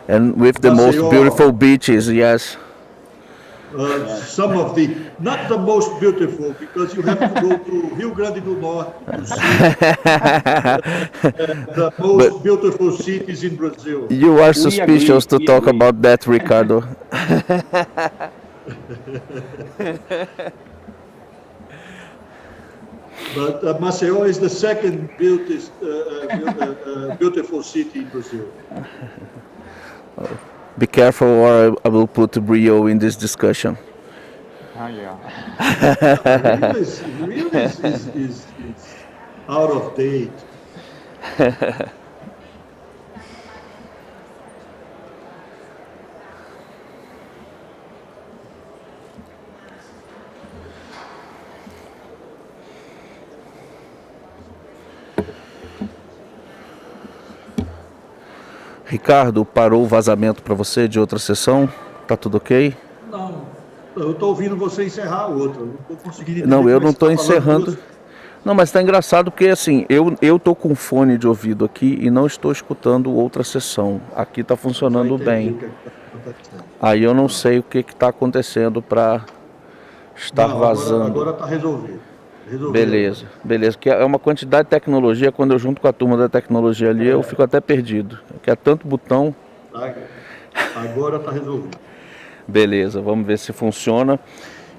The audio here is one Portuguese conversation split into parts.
And with the most beautiful beaches, yes. Some of the, not the most beautiful, because you have to go to Rio Grande do Norte to see the most beautiful cities in Brazil. You are suspicious to talk about that, Ricardo. But Maceió is the second beautiful city in Brazil. Be careful, or I will put Rio in this discussion. Oh, yeah. Rio is out of date. Ricardo, parou o vazamento para você de outra sessão? Tá tudo ok? Não, eu estou ouvindo você encerrar outra. Não estou conseguindo entender. Não, eu não estou encerrando. Não, mas tá engraçado porque assim, eu tô com fone de ouvido aqui e não estou escutando outra sessão. Aqui tá funcionando bem. Aí eu não sei o que está acontecendo para estar vazando. Agora está resolvido. Beleza, beleza. Que é uma quantidade de tecnologia, quando eu junto com a turma da tecnologia ali, eu fico até perdido. Que é tanto botão. Agora está resolvido. Beleza, vamos ver se funciona.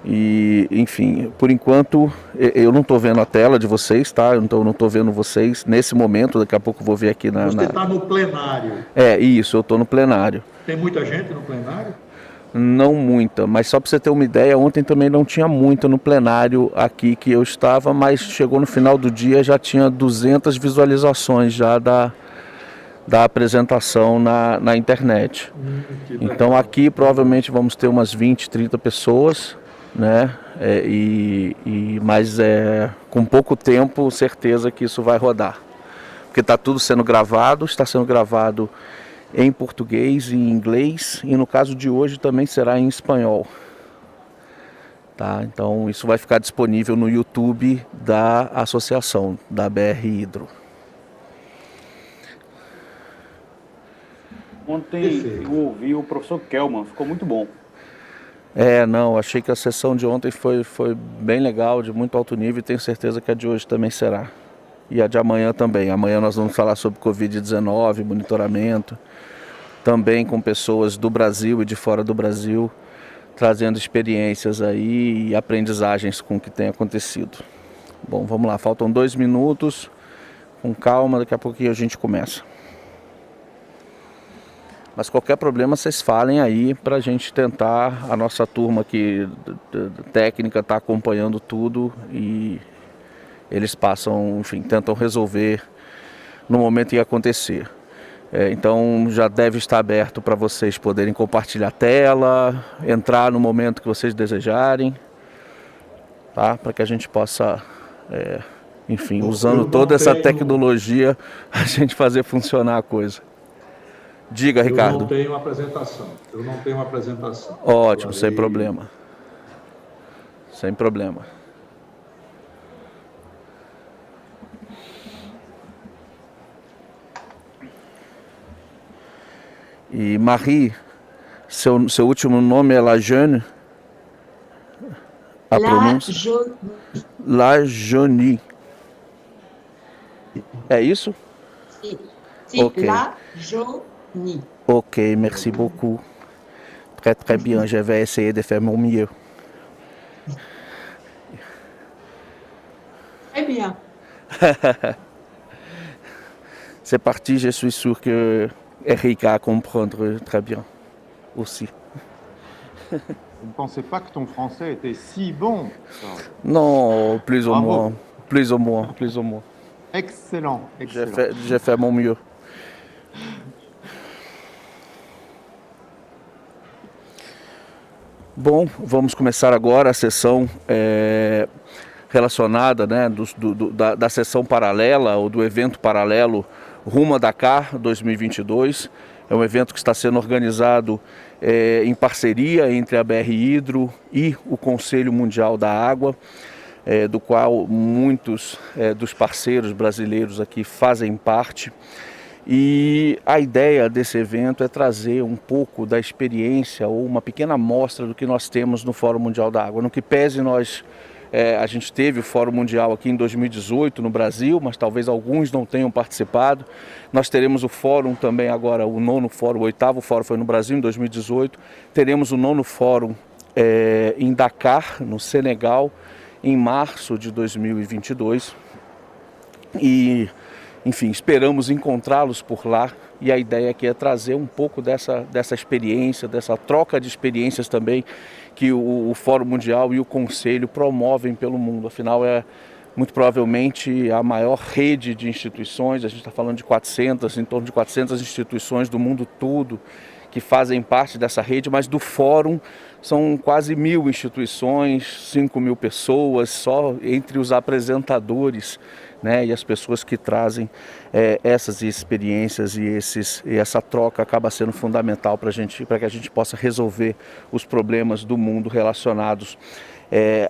E, enfim, por enquanto, eu não estou vendo a tela de vocês, tá? Eu não estou vendo vocês nesse momento, daqui a pouco eu vou ver aqui na... Você está no plenário. É, isso, eu estou no plenário. Tem muita gente no plenário? Não muita, mas só para você ter uma ideia, ontem também não tinha muita no plenário aqui que eu estava, mas chegou no final do dia, já tinha 200 visualizações já da apresentação na internet. Então aqui provavelmente vamos ter umas 20, 30 pessoas, né? Mas com pouco tempo, certeza que isso vai rodar. Porque está tudo sendo gravado, está sendo gravado em português e em inglês, e no caso de hoje também será em espanhol. Tá? Então isso vai ficar disponível no YouTube da associação, da BR Hidro. Ontem eu ouvi o professor Kelman, ficou muito bom. Não, achei que a sessão de ontem foi bem legal, de muito alto nível, e tenho certeza que a de hoje também será. E a de amanhã também. Amanhã nós vamos falar sobre Covid-19, monitoramento, também com pessoas do Brasil e de fora do Brasil, trazendo experiências aí e aprendizagens com o que tem acontecido. Bom, vamos lá, faltam 2 minutos, com calma, daqui a pouquinho a gente começa. Mas qualquer problema vocês falem aí para a gente tentar, a nossa turma aqui técnica está acompanhando tudo e eles passam, enfim, tentam resolver no momento que acontecer. Então já deve estar aberto para vocês poderem compartilhar a tela, entrar no momento que vocês desejarem, tá? Para que a gente possa, enfim, usando toda essa tecnologia, a gente fazer funcionar a coisa. Diga, Ricardo. Eu não tenho apresentação. Ótimo, sem problema. Sem problema. E Marie, seu último nome é Lajeune? A pronúncia? Lajeune. É isso? Sim, okay. Lajeune. Ok, merci beaucoup. Très très bien, je vais essayer de faire mon mieux. Très bien. C'est parti, je suis sûr que Erika a comprendre très bien aussi. Je ne pensais pas que ton français était si bon. Non, plus ou Bravo. moins. Plus ou moins, plus ou moins. Excellent, excellent. J'ai fait mon mieux. Bom, vamos começar agora a sessão relacionada, né, da sessão paralela ou do evento paralelo Rumo a Dakar2022. É um evento que está sendo organizado em parceria entre a BR Hidro e o Conselho Mundial da Água, do qual muitos dos parceiros brasileiros aqui fazem parte. E a ideia desse evento é trazer um pouco da experiência ou uma pequena amostra do que nós temos no Fórum Mundial da Água. No que pese a gente teve o Fórum Mundial aqui em 2018 no Brasil, mas talvez alguns não tenham participado. Nós teremos o Fórum também agora, o 9º Fórum, o 8º Fórum foi no Brasil em 2018. Teremos o 9º Fórum em Dakar, no Senegal, em março de 2022. E, enfim, esperamos encontrá-los por lá. E a ideia aqui é trazer um pouco dessa experiência, dessa troca de experiências também que o Fórum Mundial e o Conselho promovem pelo mundo. Afinal, é muito provavelmente a maior rede de instituições, a gente está falando de 400, em torno de 400 instituições do mundo todo que fazem parte dessa rede, mas do Fórum são quase 1.000 instituições, 5.000 pessoas, só entre os apresentadores, né, e as pessoas que trazem essas experiências e essa troca acaba sendo fundamental para que a gente possa resolver os problemas do mundo relacionados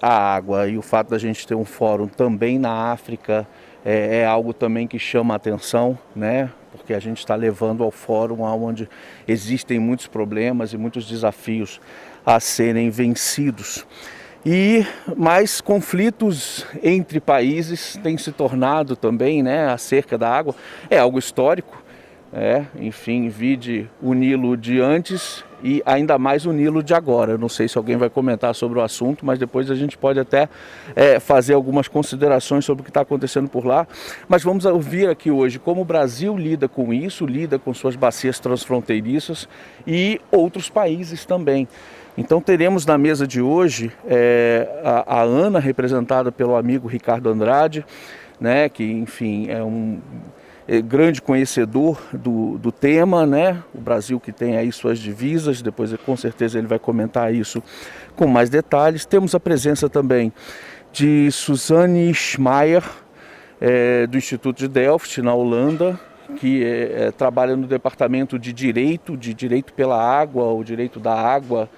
à água. E o fato da gente ter um fórum também na África é algo também que chama a atenção, né? Porque a gente está levando ao fórum onde existem muitos problemas e muitos desafios a serem vencidos. E mais conflitos entre países têm se tornado também, né, acerca da água. É algo histórico, enfim, vide o Nilo de antes e ainda mais o Nilo de agora. Eu não sei se alguém vai comentar sobre o assunto, mas depois a gente pode até fazer algumas considerações sobre o que está acontecendo por lá. Mas vamos ouvir aqui hoje como o Brasil lida com isso, lida com suas bacias transfronteiriças e outros países também. Então teremos na mesa de hoje a Ana, representada pelo amigo Ricardo Andrade, né, que enfim é um grande conhecedor do tema, né? O Brasil que tem aí suas divisas, depois com certeza ele vai comentar isso com mais detalhes. Temos a presença também de Suzanne Schmeier, do Instituto de Delft, na Holanda, que trabalha no departamento de Direito pela Água, o direito da água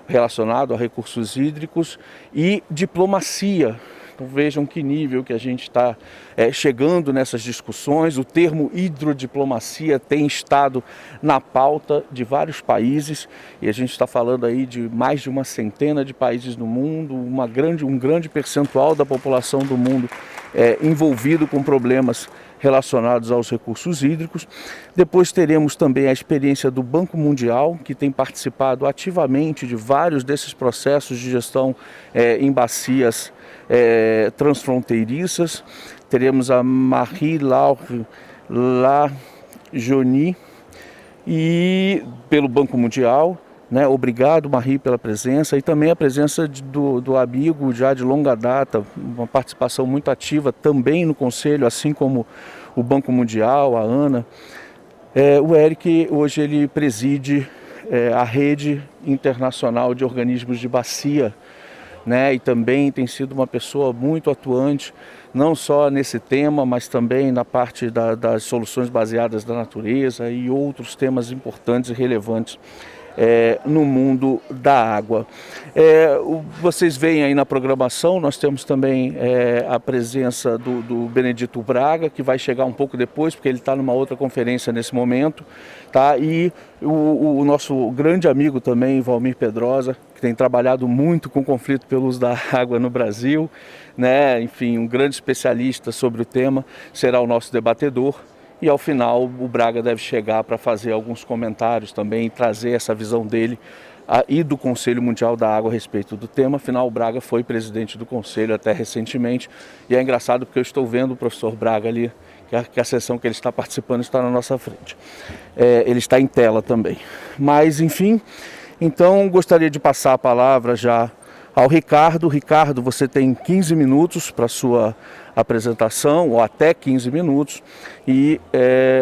relacionado a recursos hídricos e diplomacia. Então vejam que nível que a gente está chegando nessas discussões. O termo hidrodiplomacia tem estado na pauta de vários países e a gente está falando aí de mais de uma centena de países no mundo, um grande percentual da população do mundo envolvido com problemas relacionados aos recursos hídricos. Depois teremos também a experiência do Banco Mundial, que tem participado ativamente de vários desses processos de gestão em bacias transfronteiriças. Teremos a Marie-Laure Lajoni e pelo Banco Mundial, né? Obrigado, Marie, pela presença, e também a presença do amigo já de longa data, uma participação muito ativa também no Conselho, assim como o Banco Mundial, a Ana. O Eric, hoje ele preside a rede internacional de organismos de bacia, né? E também tem sido uma pessoa muito atuante, não só nesse tema, mas também na parte das soluções baseadas na natureza e outros temas importantes e relevantes no mundo da água. Vocês veem aí na programação, nós temos também a presença do Benedito Braga, que vai chegar um pouco depois, porque ele está numa outra conferência nesse momento, tá? E o nosso grande amigo também, Valmir Pedrosa, que tem trabalhado muito com o conflito pelo uso da água no Brasil, né? Enfim, um grande especialista sobre o tema, será o nosso debatedor. E ao final o Braga deve chegar para fazer alguns comentários também e trazer essa visão dele e do Conselho Mundial da Água a respeito do tema. Afinal, o Braga foi presidente do Conselho até recentemente e é engraçado porque eu estou vendo o professor Braga ali, que a sessão que ele está participando está na nossa frente. Ele está em tela também. Mas, enfim, então gostaria de passar a palavra já ao Ricardo. Ricardo, você tem 15 minutos para a sua apresentação, ou até 15 minutos, e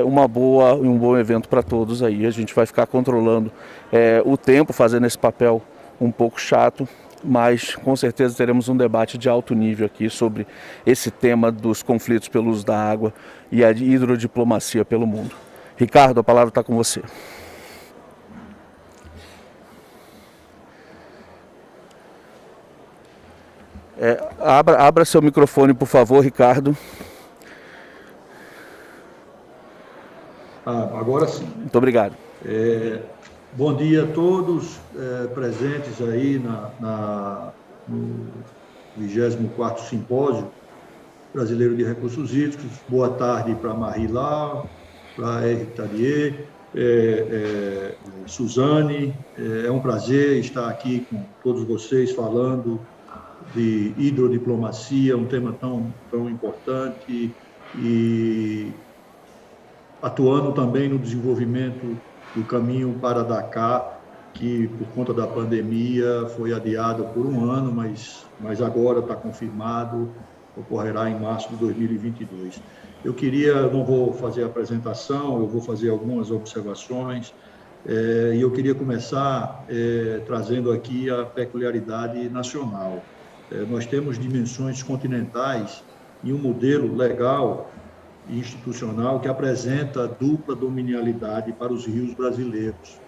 um bom evento para todos aí. A gente vai ficar controlando o tempo, fazendo esse papel um pouco chato, mas com certeza teremos um debate de alto nível aqui sobre esse tema dos conflitos pelo uso da água e a hidrodiplomacia pelo mundo. Ricardo, a palavra está com você. Abra seu microfone, por favor, Ricardo. Agora sim. Muito obrigado. Bom dia a todos presentes aí no 24º Simpósio Brasileiro de Recursos Hídricos. Boa tarde para Marie Lau, para Eric Tadier, Suzane. É um prazer estar aqui com todos vocês falando de hidrodiplomacia, um tema tão importante, e atuando também no desenvolvimento do caminho para Dakar, que por conta da pandemia foi adiado por um ano, mas agora está confirmado, ocorrerá em março de 2022. Não vou fazer a apresentação, eu vou fazer algumas observações, e eu queria começar trazendo aqui a peculiaridade nacional. Nós temos dimensões continentais e um modelo legal e institucional que apresenta dupla dominialidade para os rios brasileiros.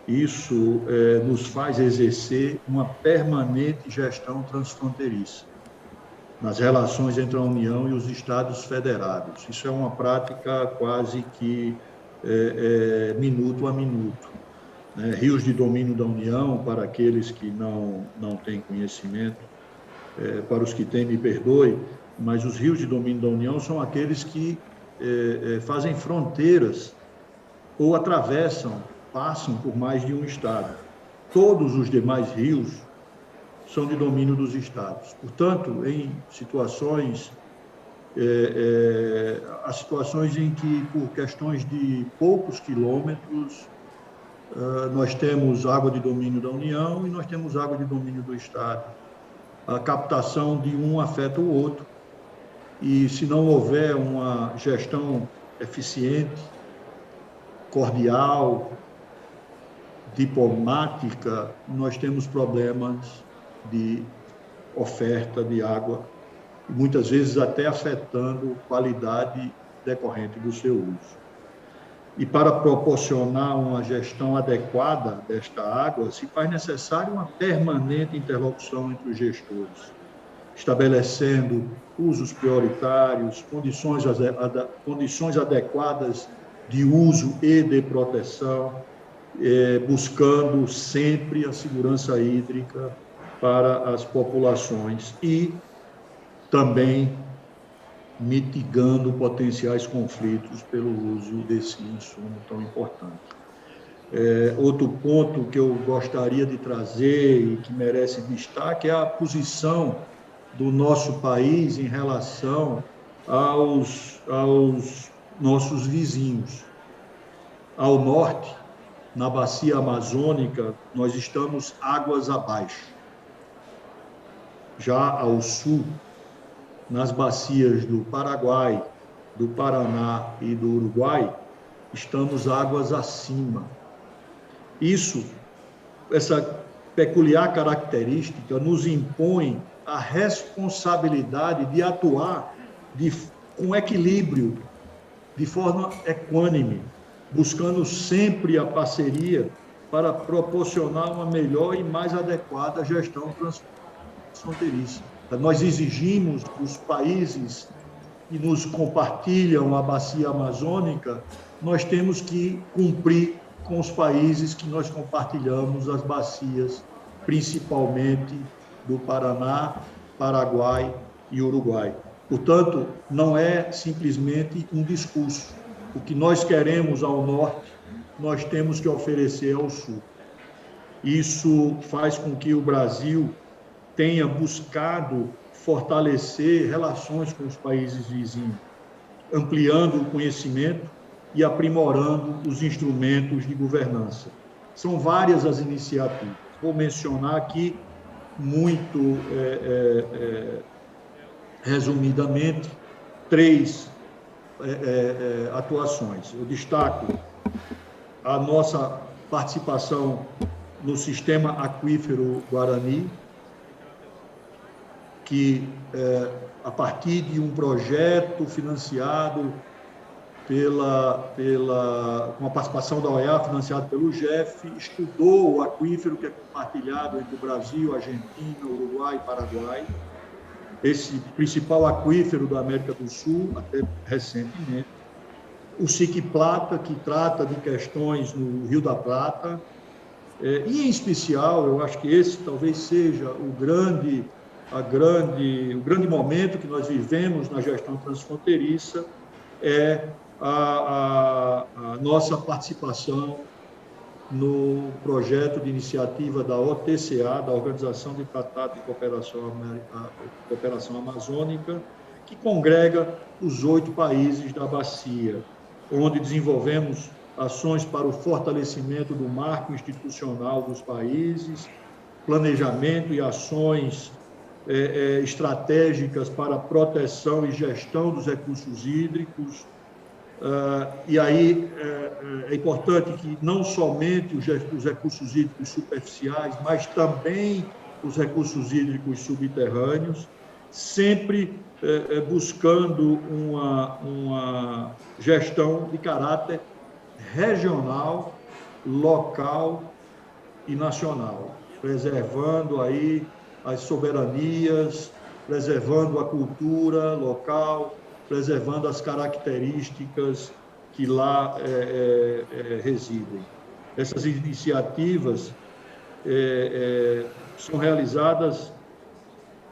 Isso nos faz exercer uma permanente gestão transfronteiriça nas relações entre a União e os Estados federados. Isso é uma prática quase que minuto a minuto. Rios de domínio da União, para aqueles que não têm conhecimento, para os que têm, me perdoe, mas os rios de domínio da União são aqueles que fazem fronteiras ou passam por mais de um estado. Todos os demais rios são de domínio dos estados. Portanto, em situações, há situações em que, por questões de poucos quilômetros, nós temos água de domínio da União e nós temos água de domínio do estado. A captação de um afeta o outro, e se não houver uma gestão eficiente, cordial, diplomática, nós temos problemas de oferta de água, muitas vezes até afetando a qualidade decorrente do seu uso. E para proporcionar uma gestão adequada desta água, se faz necessário uma permanente interlocução entre os gestores, estabelecendo usos prioritários, condições adequadas de uso e de proteção, buscando sempre a segurança hídrica para as populações e também mitigando potenciais conflitos pelo uso desse insumo tão importante. Outro ponto que eu gostaria de trazer e que merece destaque é a posição do nosso país em relação aos nossos vizinhos. Ao norte, na bacia amazônica, nós estamos águas abaixo. Já ao sul, nas bacias do Paraguai, do Paraná e do Uruguai, estamos águas acima. Essa peculiar característica nos impõe a responsabilidade de atuar com equilíbrio, de forma equânime, buscando sempre a parceria para proporcionar uma melhor e mais adequada gestão transfronteiriça. Nós exigimos dos países que nos compartilham a bacia amazônica, nós temos que cumprir com os países que nós compartilhamos as bacias, principalmente do Paraná, Paraguai e Uruguai. Portanto, não é simplesmente um discurso. O que nós queremos ao norte, nós temos que oferecer ao sul. Isso faz com que o Brasil tenha buscado fortalecer relações com os países vizinhos, ampliando o conhecimento e aprimorando os instrumentos de governança. São várias as iniciativas. Vou mencionar aqui muito resumidamente 3 atuações. Eu destaco a nossa participação no sistema aquífero Guarani, que a partir de um projeto financiado com a participação da OEA, financiado pelo GEF, estudou o aquífero que é compartilhado entre o Brasil, Argentina, Uruguai e Paraguai. Esse principal aquífero da América do Sul, até recentemente, o SIC Plata, que trata de questões no Rio da Plata, e em especial, eu acho que esse talvez seja o grande momento que nós vivemos na gestão transfronteiriça, é a nossa participação no projeto de iniciativa da OTCA, da Organização de Tratado de Cooperação Amazônica, que congrega os 8 países da bacia, onde desenvolvemos ações para o fortalecimento do marco institucional dos países, planejamento e ações estratégicas para proteção e gestão dos recursos hídricos. E aí é importante que não somente os recursos hídricos superficiais, mas também os recursos hídricos subterrâneos, sempre buscando uma gestão de caráter regional, local e nacional, preservando aí as soberanias, preservando a cultura local, preservando as características que lá residem. Essas iniciativas são realizadas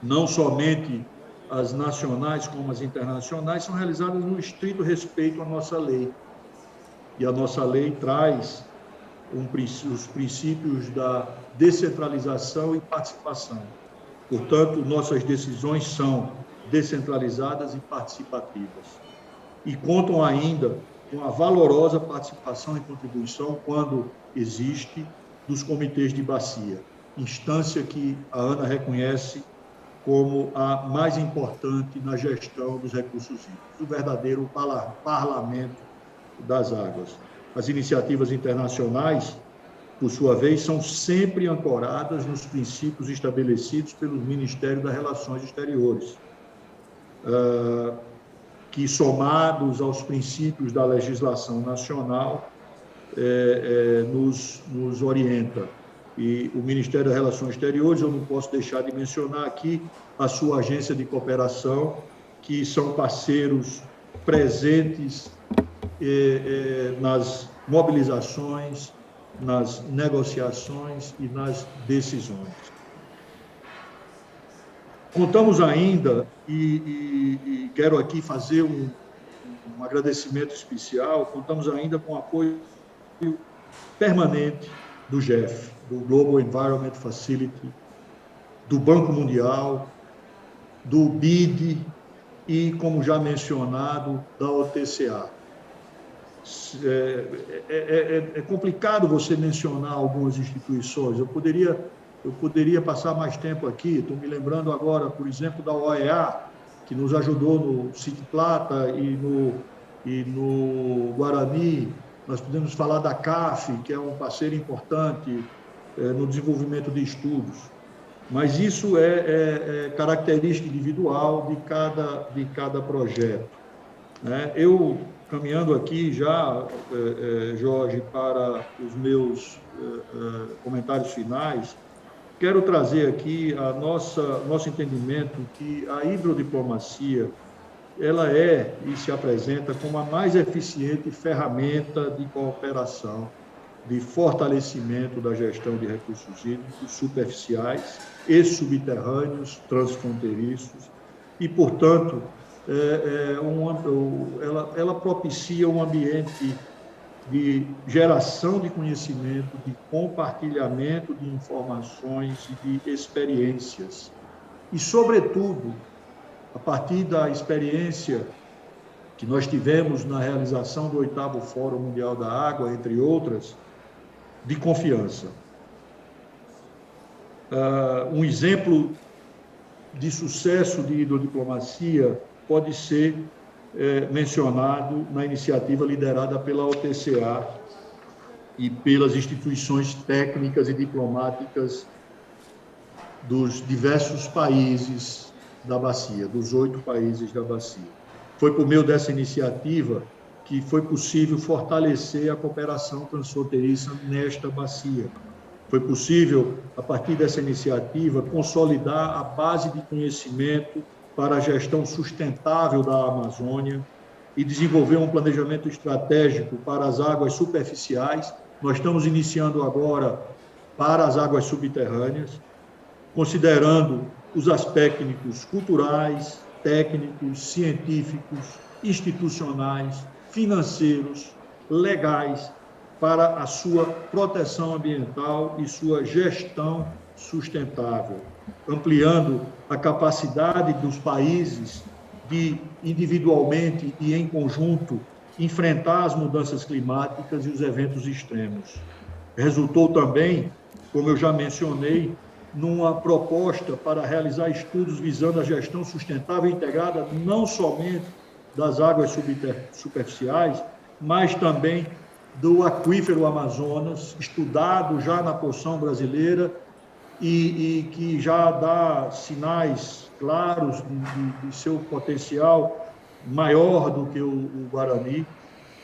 não somente as nacionais como as internacionais, são realizadas no estrito respeito à nossa lei. E a nossa lei traz os princípios da descentralização e participação. Portanto, nossas decisões são descentralizadas e participativas. E contam ainda com a valorosa participação e contribuição, quando existe, dos comitês de bacia, instância que a ANA reconhece como a mais importante na gestão dos recursos hídricos, o verdadeiro parlamento das águas. As iniciativas internacionais, por sua vez, são sempre ancoradas nos princípios estabelecidos pelo Ministério das Relações Exteriores, que, somados aos princípios da legislação nacional, nos orienta. E o Ministério das Relações Exteriores, eu não posso deixar de mencionar aqui a sua agência de cooperação, que são parceiros presentes nas mobilizações, nas negociações e nas decisões. Contamos ainda, e quero aqui fazer um agradecimento especial, contamos ainda com o apoio permanente do GEF, do Global Environment Facility, do Banco Mundial, do BID e, como já mencionado, da OTCA. É complicado você mencionar algumas instituições. Eu poderia passar mais tempo aqui. Estou me lembrando agora, por exemplo, da OEA, que nos ajudou no SIC Plata e no Guarani. Nós podemos falar da CAF, que é um parceiro importante no desenvolvimento de estudos. Mas isso é característica individual de cada projeto. Eu, caminhando aqui já, Jorge, para os meus comentários finais, quero trazer aqui nosso entendimento que a hidrodiplomacia ela e se apresenta como a mais eficiente ferramenta de cooperação, de fortalecimento da gestão de recursos hídricos superficiais e subterrâneos, transfronteiriços, e, portanto, ela propicia um ambiente de geração de conhecimento, de compartilhamento de informações e de experiências. E, sobretudo, a partir da experiência que nós tivemos na realização do 8º Fórum Mundial da Água, entre outras, de confiança. Um exemplo de sucesso de hidrodiplomacia pode ser mencionado na iniciativa liderada pela OTCA e pelas instituições técnicas e diplomáticas dos diversos países da bacia, dos 8 países da bacia. Foi por meio dessa iniciativa que foi possível fortalecer a cooperação transfronteiriça nesta bacia. Foi possível, a partir dessa iniciativa, consolidar a base de conhecimento para a gestão sustentável da Amazônia e desenvolver um planejamento estratégico para as águas superficiais. Nós estamos iniciando agora para as águas subterrâneas, considerando os aspectos culturais, técnicos, científicos, institucionais, financeiros, legais, para a sua proteção ambiental e sua gestão sustentável, ampliando a capacidade dos países de, individualmente e em conjunto, enfrentar as mudanças climáticas e os eventos extremos. Resultou também, como eu já mencionei, numa proposta para realizar estudos visando a gestão sustentável integrada não somente das águas superficiais, mas também do aquífero Amazonas, estudado já na porção brasileira e que já dá sinais claros de seu potencial maior do que o Guarani,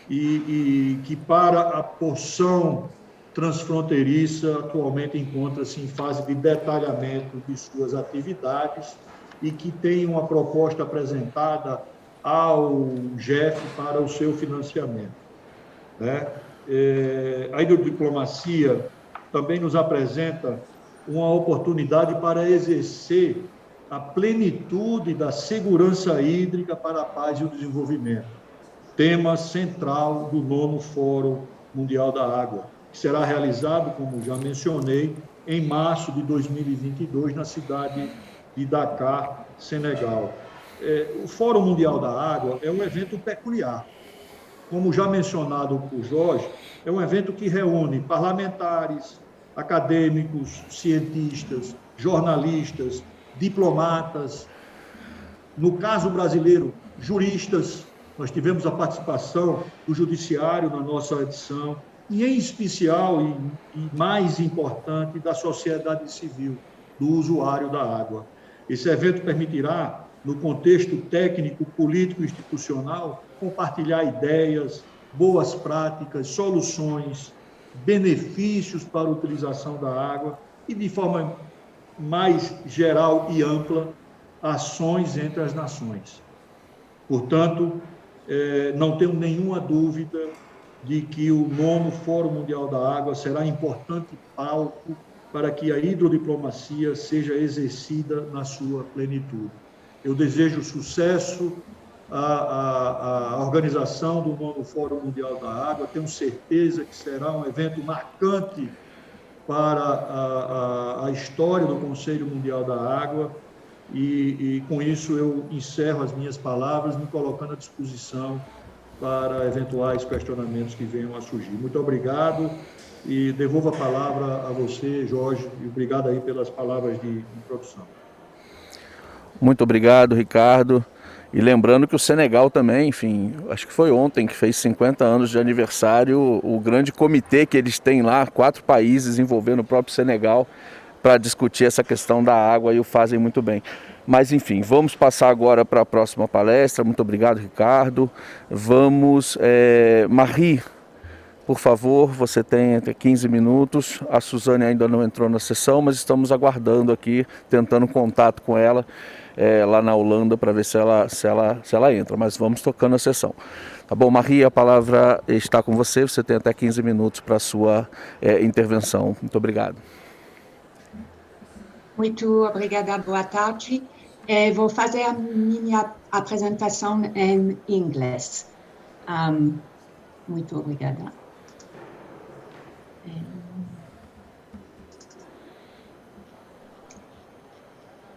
e que para a porção transfronteiriça atualmente encontra-se em fase de detalhamento de suas atividades e que tem uma proposta apresentada ao GEF para o seu financiamento. A hidrodiplomacia também nos apresenta uma oportunidade para exercer a plenitude da segurança hídrica para a paz e o desenvolvimento, tema central do 9º Fórum Mundial da Água, que será realizado, como já mencionei, em março de 2022, na cidade de Dakar, Senegal. O Fórum Mundial da Água é um evento peculiar. Como já mencionado por Jorge, é um evento que reúne parlamentares, acadêmicos, cientistas, jornalistas, diplomatas, no caso brasileiro, juristas. Nós tivemos a participação do judiciário na nossa edição, e em especial, e mais importante, da sociedade civil, do usuário da água. Esse evento permitirá, no contexto técnico, político e institucional, compartilhar ideias, boas práticas, soluções, benefícios para a utilização da água e, de forma mais geral e ampla, ações entre as nações. Portanto, não tenho nenhuma dúvida de que o 9º Fórum Mundial da Água será importante palco para que a hidrodiplomacia seja exercida na sua plenitude. Eu desejo sucesso à organização do 9º Fórum Mundial da Água, tenho certeza que será um evento marcante para a história do Conselho Mundial da Água e com isso eu encerro as minhas palavras, me colocando à disposição para eventuais questionamentos que venham a surgir. Muito obrigado e devolvo a palavra a você, Jorge, e obrigado aí pelas palavras de introdução. Muito obrigado, Ricardo. E lembrando que o Senegal também, enfim, acho que foi ontem que fez 50 anos de aniversário, o grande comitê que eles têm lá, 4 países envolvendo o próprio Senegal, para discutir essa questão da água e o fazem muito bem. Mas, enfim, vamos passar agora para a próxima palestra. Muito obrigado, Ricardo. Vamos, Marie, por favor, você tem até 15 minutos. A Suzane ainda não entrou na sessão, mas estamos aguardando aqui, tentando contato com ela lá na Holanda para ver se ela entra. Mas vamos tocando a sessão. Tá bom, Marie, a palavra está com você. Você tem até 15 minutos para a sua intervenção. Muito obrigado. Muito obrigada, boa tarde. Vou fazer a minha apresentação em inglês. Muito obrigada.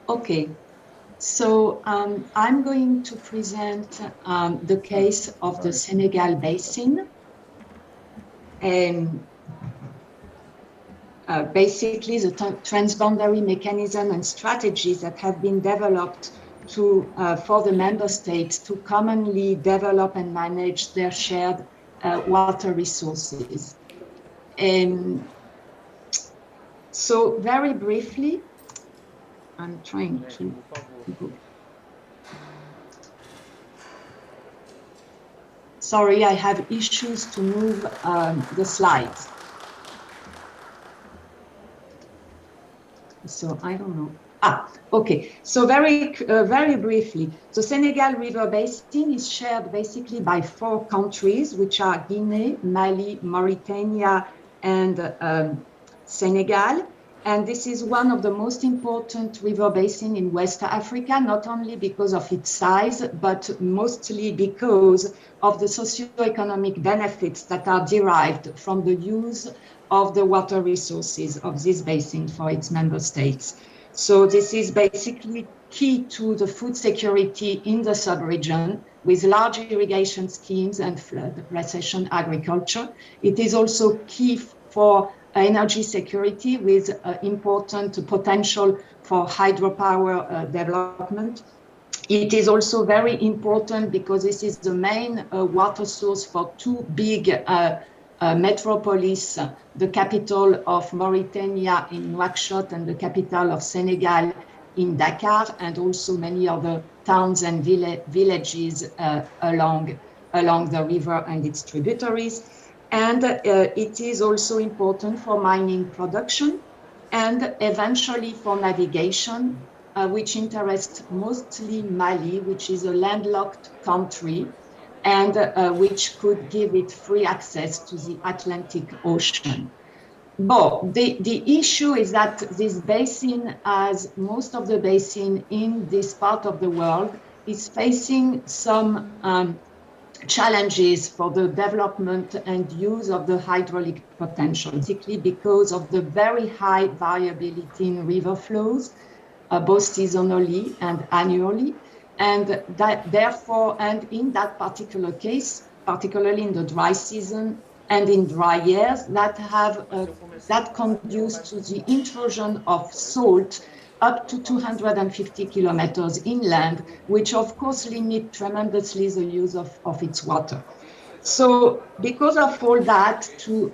Okay, so I'm going to present the case of the Senegal Basin. Basically, the transboundary mechanism and strategies that have been developed for the member states to commonly develop and manage their shared water resources. So very briefly, I'm trying to go. Sorry, I have issues to move the slides. So I don't know. Okay. So very briefly, the Senegal River Basin is shared basically by 4 countries, which are Guinea, Mali, Mauritania, and Senegal. And this is one of the most important river basins in West Africa, not only because of its size, but mostly because of the socioeconomic benefits that are derived from the use of the water resources of this basin for its member states. So this is basically key to the food security in the sub-region with large irrigation schemes and flood recession agriculture. It is also key for energy security with important potential for hydropower development. It is also very important because this is the main water source for 2 big metropolis, the capital of Mauritania in Nouakchott and the capital of Senegal in Dakar, and also many other towns and villages along the river and its tributaries. And it is also important for mining production and eventually for navigation, which interests mostly Mali, which is a landlocked country, and which could give it free access to the Atlantic Ocean. But the issue is that this basin, as most of the basin in this part of the world, is facing some challenges for the development and use of the hydraulic potential, particularly because of the very high variability in river flows, both seasonally and annually. And that therefore, and in that particular case, particularly in the dry season and in dry years, that conduce to the intrusion of salt up to 250 kilometers inland, which of course limit tremendously the use of its water. So because of all that, to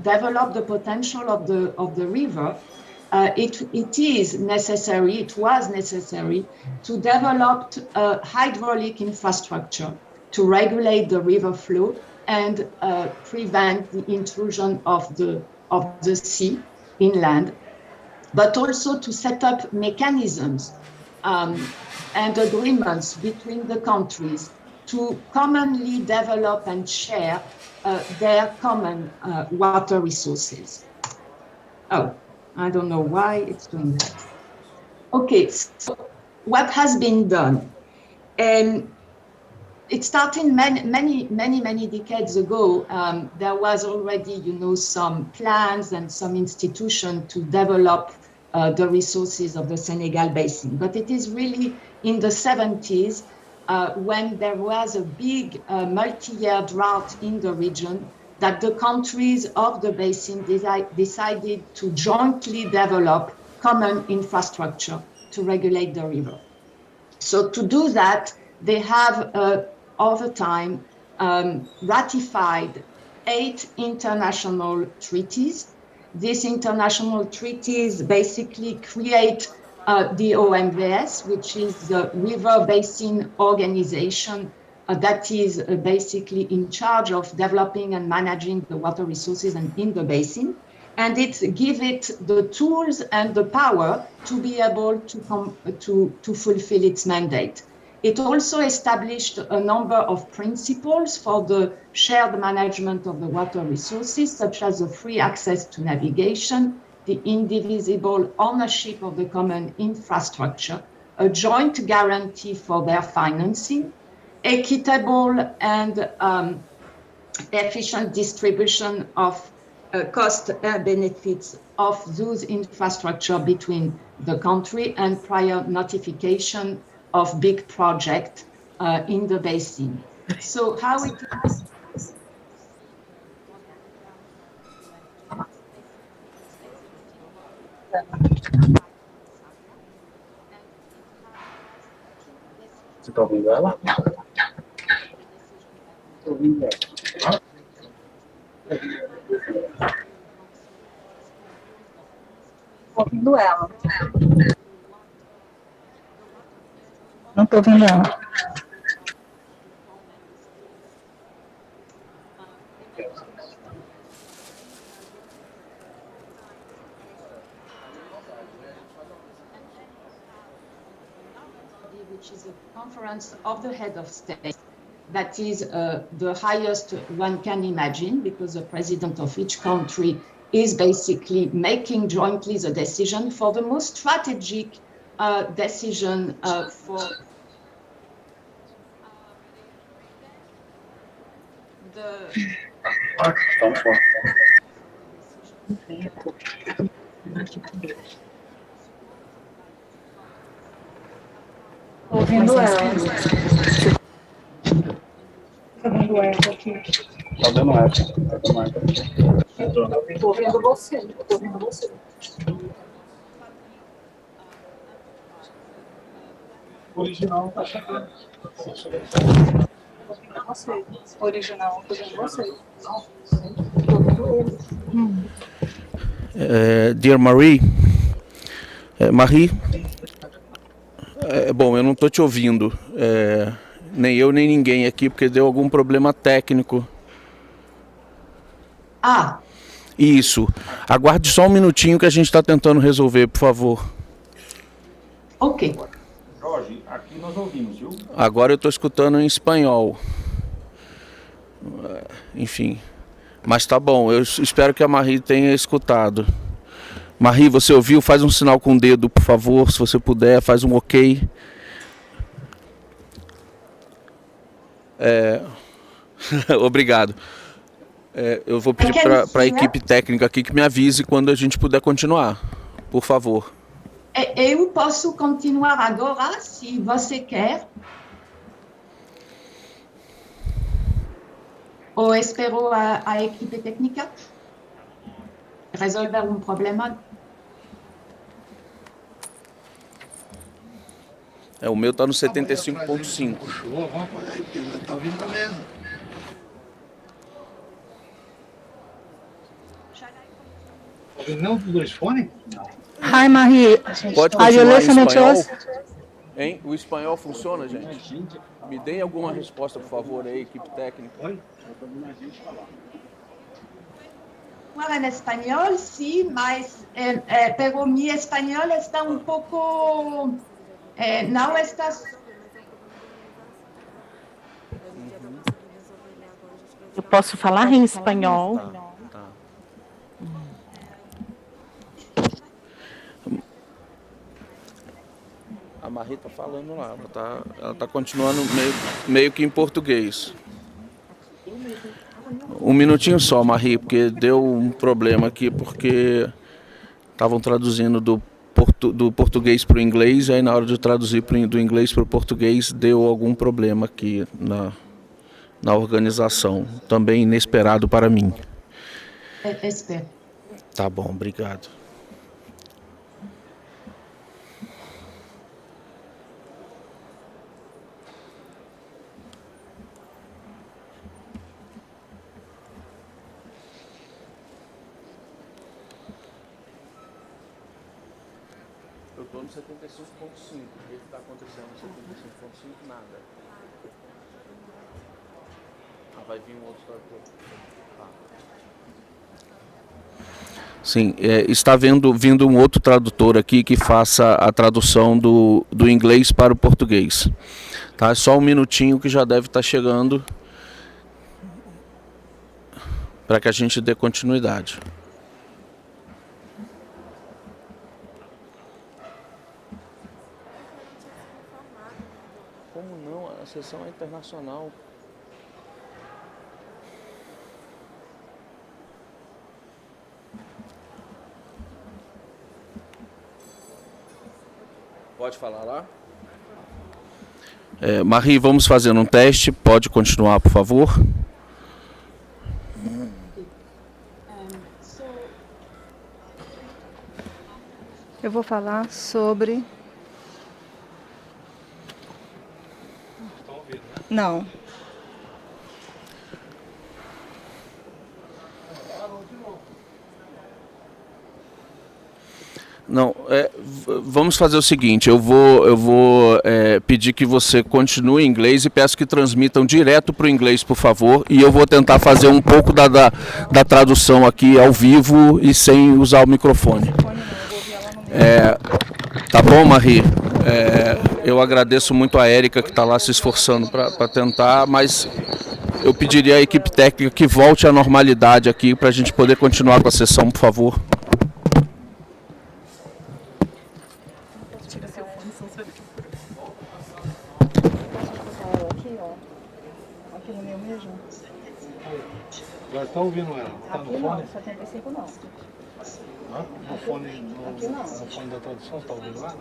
develop the potential of the river, it was necessary to develop a hydraulic infrastructure to regulate the river flow and prevent the intrusion of the sea inland, but also to set up mechanisms and agreements between the countries to commonly develop and share their common water resources. Oh, I don't know why it's doing that. Okay, so what has been done? It started many decades ago. There was already, some plans and some institutions to develop the resources of the Senegal Basin. But it is really in the 70s when there was a big multi-year drought in the region that the countries of the basin decided to jointly develop common infrastructure to regulate the river. So to do that, they have over time ratified 8 international treaties. These international treaties basically create the OMVS, which is the River Basin Organization that is basically in charge of developing and managing the water resources in the basin. And it gives it the tools and the power to be able to fulfill its mandate. It also established a number of principles for the shared management of the water resources, such as the free access to navigation, the indivisible ownership of the common infrastructure, a joint guarantee for their financing, equitable and efficient distribution of cost and benefits of those infrastructure between the country, and prior notification of big project in the basin. So how it is Você está ouvindo ela? Estou ouvindo ela. Estou ouvindo ela. Não estou ouvindo ela. which is a conference of the head of state. That is the highest one can imagine, because the president of each country is basically making jointly the decision for the most strategic decision for the... Ouvindo ela. Tá vendo eco aqui? Tá dando eco. Tá dando eco. Tô ouvindo você. Tô ouvindo você. O original tá chegando. Tô ouvindo você. O original, tô ouvindo você. Tô ouvindo ele. Dear Marie, bom, eu não estou te ouvindo, nem eu nem ninguém aqui, porque deu algum problema técnico. Ah, Isso, aguarde só um minutinho que a gente está tentando resolver, por favor. ok. Jorge, aqui nós ouvimos, viu? Agora eu estou escutando em espanhol. Enfim, mas tá bom, eu espero que a Marie tenha escutado. Marie, você ouviu? Faz um sinal com o dedo, por favor, se você puder, faz um ok. Obrigado. Eu vou pedir para a equipe técnica aqui que me avise quando a gente puder continuar, por favor. Eu posso continuar agora, se você quer. Ou espero a equipe técnica resolver um problema. O meu está no 75.5. Tá ouvindo mesmo. Tá ouvindo não dos dois fones? Hi, Marie. Pode Are you continuar em listening to espanhol? us? Hein? O espanhol funciona, gente? Me deem alguma resposta, por favor, aí, equipe técnica. Falar em espanhol, sim, mas pero mi espanhol está um pouco... não está... Eu posso falar em espanhol. Tá. A Marie tá falando lá, ela tá continuando meio que em português. Um minutinho só, Marie, porque deu um problema aqui, porque estavam traduzindo do português para o inglês, aí na hora de traduzir do inglês para o português deu algum problema aqui na organização, também inesperado para mim. Espero. Tá bom, obrigado. Eu estou no 75.5, o que está acontecendo no 75.5? Nada. Vai vir um outro tradutor. Tá. Sim, está vindo um outro tradutor aqui que faça a tradução do inglês para o português. Tá? Só um minutinho que já deve estar chegando para que a gente dê continuidade. Como não? A sessão é internacional. Pode falar lá? Marie, vamos fazer um teste. Pode continuar, por favor. Eu vou falar sobre... Não. Não, vamos fazer o seguinte, eu vou pedir que você continue em inglês e peço que transmitam direto para o inglês, por favor, e eu vou tentar fazer um pouco da tradução aqui ao vivo e sem usar o microfone. Tá bom, Marie? Eu agradeço muito a Érica que está lá se esforçando para tentar, mas eu pediria à equipe técnica que volte à normalidade aqui para a gente poder continuar com a sessão, por favor. Aqui no meu mesmo? Já está ouvindo ela? Está no Aqui fone? não, 75 não. No fone, no fone da tradução, está ouvindo ela?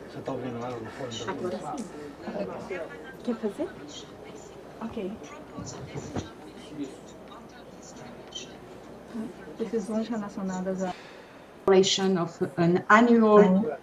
Você está ouvindo ela no fone da tradução? Agora sim. Quer fazer? Ok. Decisões relacionadas a of an annual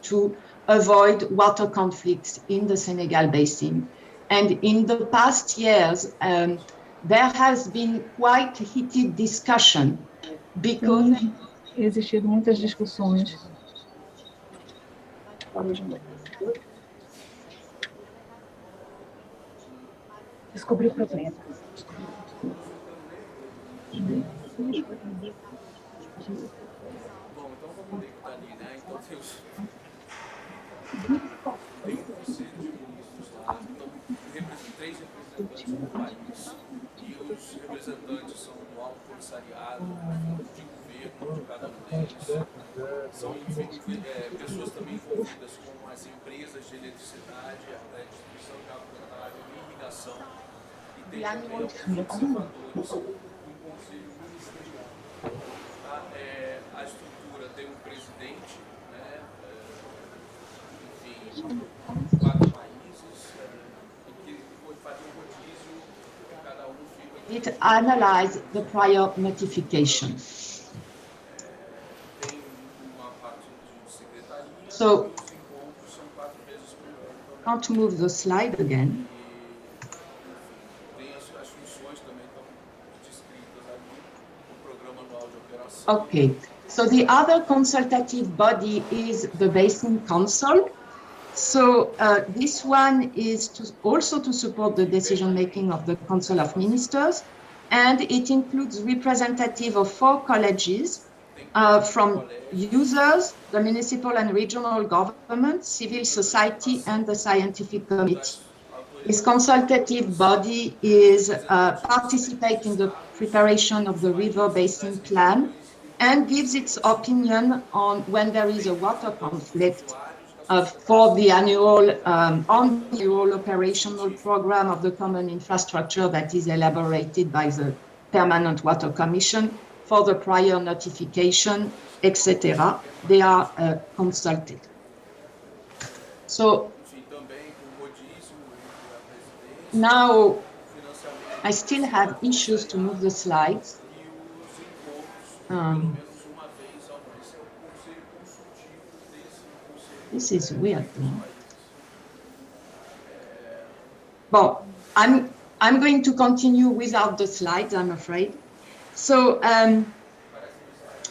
to avoid water conflicts in the Senegal Basin. And in the past years, there has been quite heated discussion because existido muitas discussões. Descobrir o problema. Três representantes do país e os representantes são do alto comissariado, de governo de cada um deles. São pessoas também envolvidas com as empresas de eletricidade, a distribuição de água potável e irrigação. E tem também observadores do Conselho Ministerial. A estrutura tem um presidente, né, enfim, 4 países. it analyzed the prior notification. So, can't move the slide again. Okay, so the other consultative body is the Basin Council. So this one is also to support the decision-making of the Council of Ministers, and it includes representatives of 4 colleges from users, the municipal and regional government, civil society, and the scientific committee. This consultative body is participate in the preparation of the River Basin Plan and gives its opinion on when there is a water conflict for the annual operational program of the common infrastructure that is elaborated by the Permanent Water Commission for the prior notification, etc. They are consulted. So now I still have issues to move the slides. This is weird. Well, I'm going to continue without the slides, I'm afraid. So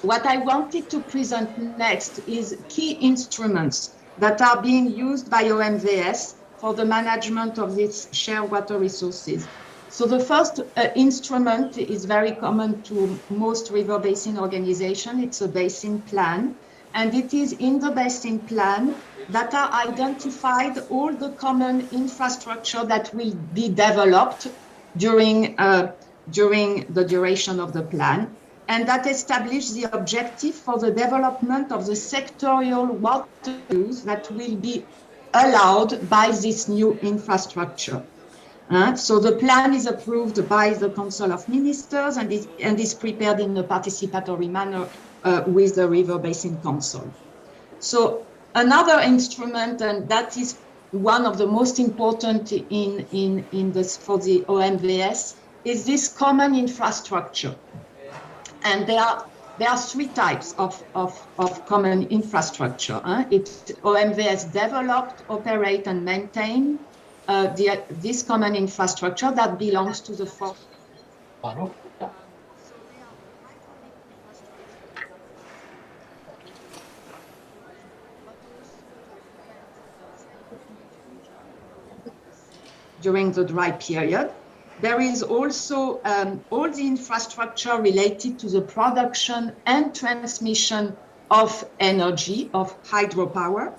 what I wanted to present next is key instruments that are being used by OMVS for the management of these shared water resources. So the first instrument is very common to most river basin organizations. It's a basin plan. And it is in the Basin Plan that are identified all the common infrastructure that will be developed during the duration of the plan, and that establish the objective for the development of the sectorial water use that will be allowed by this new infrastructure. So the plan is approved by the Council of Ministers and is prepared in a participatory manner with the River Basin Council. So another instrument, and that is one of the most important in this for the OMVS, is this common infrastructure. And there are 3 types of common infrastructure. OMVS developed, operate, and maintain this common infrastructure that belongs to the during the dry period. There is also all the infrastructure related to the production and transmission of energy, of hydropower.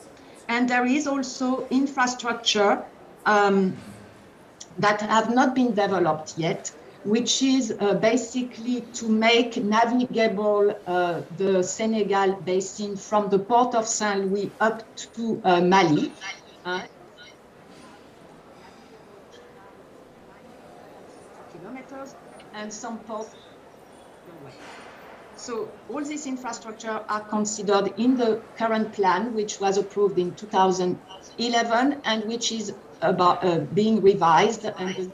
And there is also infrastructure that have not been developed yet, which is basically to make navigable the Senegal Basin from the port of Saint-Louis up to Mali. Kilometers and some ports. So all this infrastructure are considered in the current plan, which was approved in 2011 and which is about being revised. And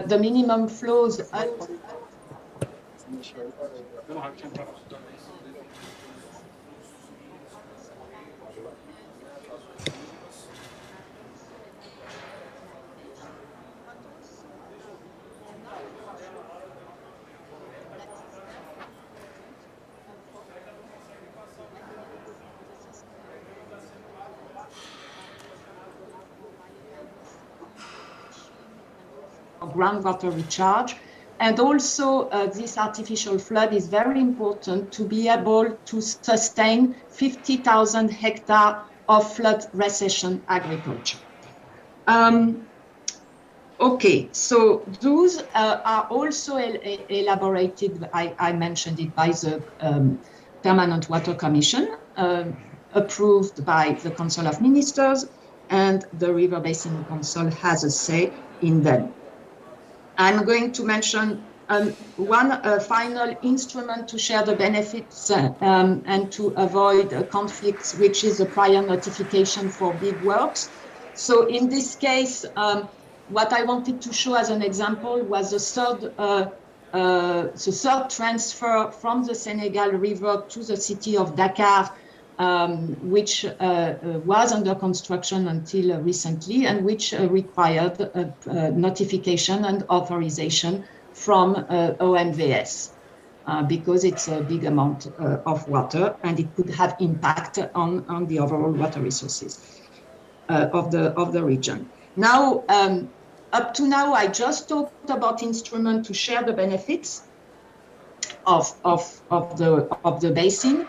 the minimum flows groundwater recharge. And also this artificial flood is very important to be able to sustain 50,000 hectares of flood recession agriculture. Okay, so those are also elaborated, I mentioned it, by the Permanent Water Commission, approved by the Council of Ministers, and the River Basin Council has a say in them. I'm going to mention one final instrument to share the benefits and to avoid conflicts, which is a prior notification for big works. So in this case, what I wanted to show as an example was the third transfer from the Senegal River to the city of Dakar, which was under construction until recently, and which required notification and authorization from OMVS, because it's a big amount of water, and it could have impact on the overall water resources of the region. Now, up to now, I just talked about instruments to share the benefits of the basin.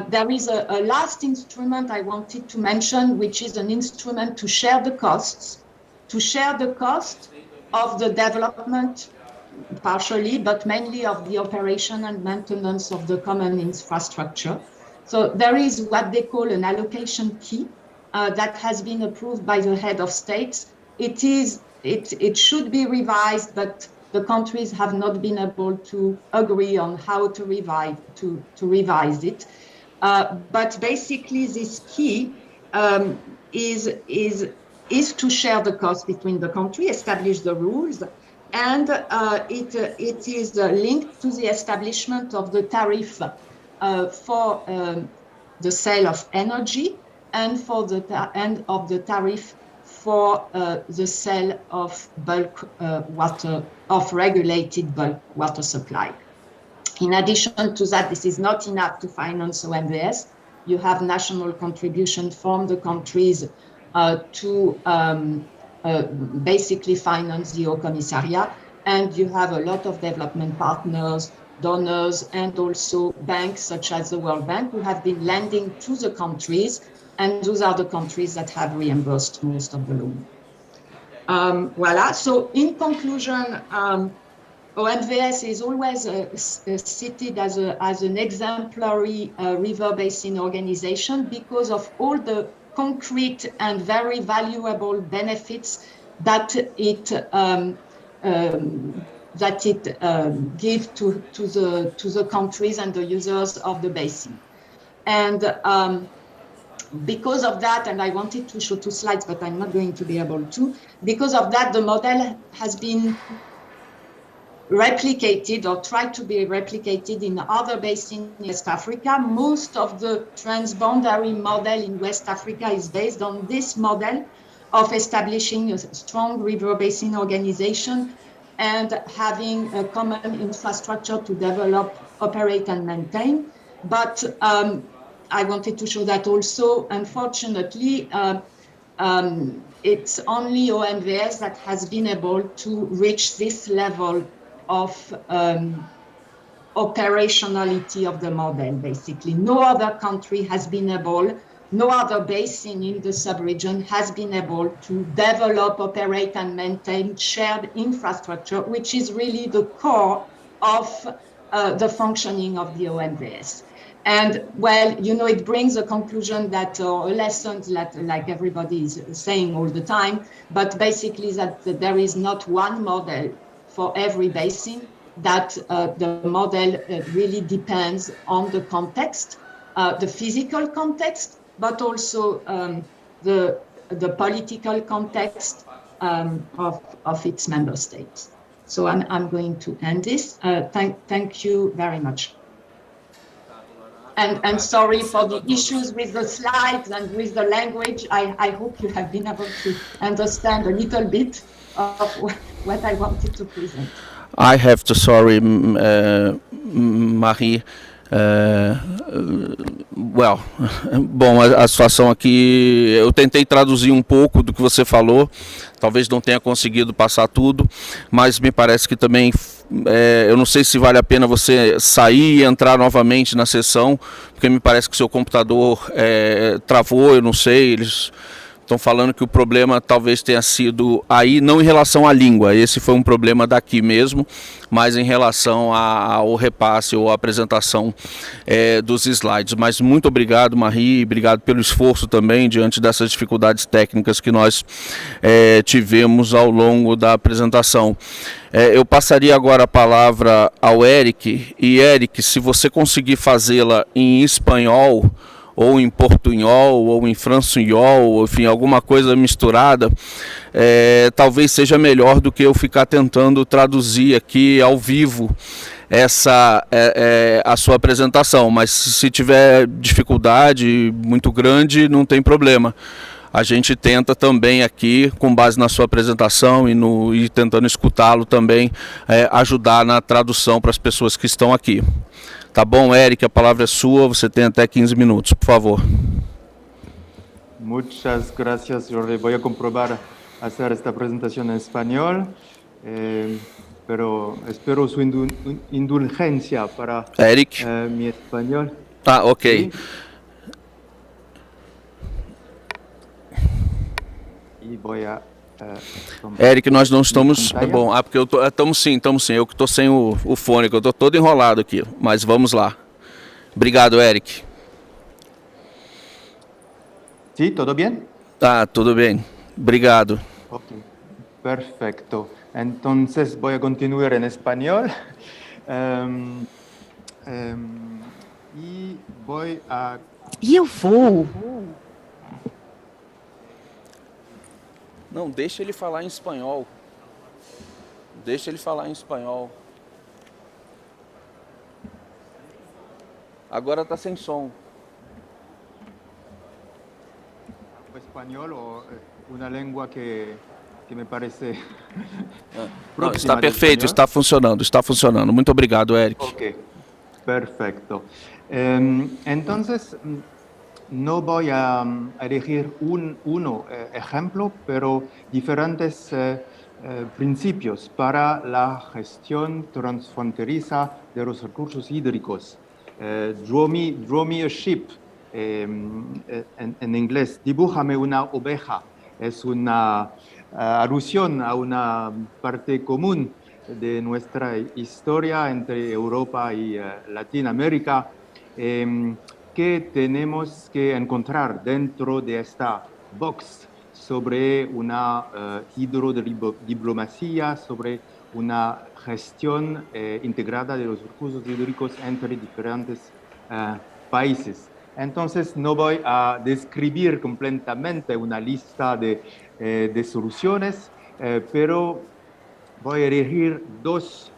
There is a last instrument I wanted to mention, which is an instrument to share the costs, of the development, partially, but mainly of the operation and maintenance of the common infrastructure. So there is what they call an allocation key that has been approved by the head of states. It should be revised, but the countries have not been able to agree on how to revise it. But basically, this key is to share the cost between the country, establish the rules, and it is linked to the establishment of the tariff for the sale of energy and for the end of the tariff for the sale of bulk water, of regulated bulk water supply. In addition to that, this is not enough to finance OMVS. You have national contribution from the countries to basically finance the Haut Commissariat, and you have a lot of development partners, donors, and also banks such as the World Bank, who have been lending to the countries, and those are the countries that have reimbursed most of the loan. Voila, so in conclusion, OMVS is always cited as an exemplary river basin organization because of all the concrete and very valuable benefits that it gives to the countries and the users of the basin. And because of that, and I wanted to show 2 slides, but I'm not going to be able to, because of that, the model has been replicated or tried to be replicated in other basins in West Africa. Most of the transboundary model in West Africa is based on this model of establishing a strong river basin organization and having a common infrastructure to develop, operate, and maintain. But I wanted to show that also, unfortunately, it's only OMVS that has been able to reach this level of operationality of the model, basically. No other country has been able, no other basin in the sub-region has been able to develop, operate, and maintain shared infrastructure, which is really the core of the functioning of the OMVS. And well, you know, it brings a conclusion that, or a lesson that, like everybody is saying all the time, but basically that there is not one model for every basin, that the model really depends on the context, the physical context, but also the political context of its member states. So I'm going to end this. Thank you very much. And sorry for the issues with the slides and with the language. I hope you have been able to understand a little bit of what I wanted to present. I have to sorry, Marie. Bom, a situação aqui, eu tentei traduzir um pouco do que você falou, talvez não tenha conseguido passar tudo, mas me parece que também, eu não sei se vale a pena você sair e entrar novamente na sessão, porque me parece que o seu computador travou, eu não sei, eles estão falando que o problema talvez tenha sido aí, não em relação à língua, esse foi um problema daqui mesmo, mas em relação ao repasse ou à apresentação dos slides. Mas muito obrigado, Marie, obrigado pelo esforço também diante dessas dificuldades técnicas que nós tivemos ao longo da apresentação. Eu passaria agora a palavra ao Eric, e Eric, se você conseguir fazê-la em espanhol, ou em portunhol, ou em fransunhol, enfim, alguma coisa misturada, talvez seja melhor do que eu ficar tentando traduzir aqui ao vivo a sua apresentação, mas se tiver dificuldade muito grande, não tem problema. A gente tenta também aqui, com base na sua apresentação e tentando escutá-lo também, ajudar na tradução para as pessoas que estão aqui. Tá bom, Eric, a palavra é sua, você tem até 15 minutos, por favor. Muchas gracias. Yo voy a comprobar hacer esta presentación en español, pero espero su indulgencia para Eric. Mi español. Ah, ok. Sí. E voy a Eric, nós não estamos... Bom, porque estamos sim. Eu que estou sem o fone, que eu estou todo enrolado aqui. Mas vamos lá. Obrigado, Eric. Sí, ¿todo bien? Tá, tudo bem. Obrigado. Ok, perfecto. Entonces voy a continuar en español. Y voy a... E eu vou... Não, deixa ele falar em espanhol. Deixa ele falar em espanhol. Agora tá sem som. O espanhol ou uma língua que me parece... Não, está perfeito, está funcionando. Muito obrigado, Eric. Ok, perfecto. Entonces... No voy a elegir un ejemplo, pero diferentes principios para la gestión transfronteriza de los recursos hídricos. Draw me a ship, en inglés, dibújame una oveja. Es una alusión a una parte común de nuestra historia entre Europa y Latinoamérica. Que tenemos que encontrar dentro de esta box sobre una hidrodiplomacia, sobre una gestión integrada de los recursos hídricos entre diferentes países. Entonces, no voy a describir completamente una lista de soluciones, pero voy a elegir dos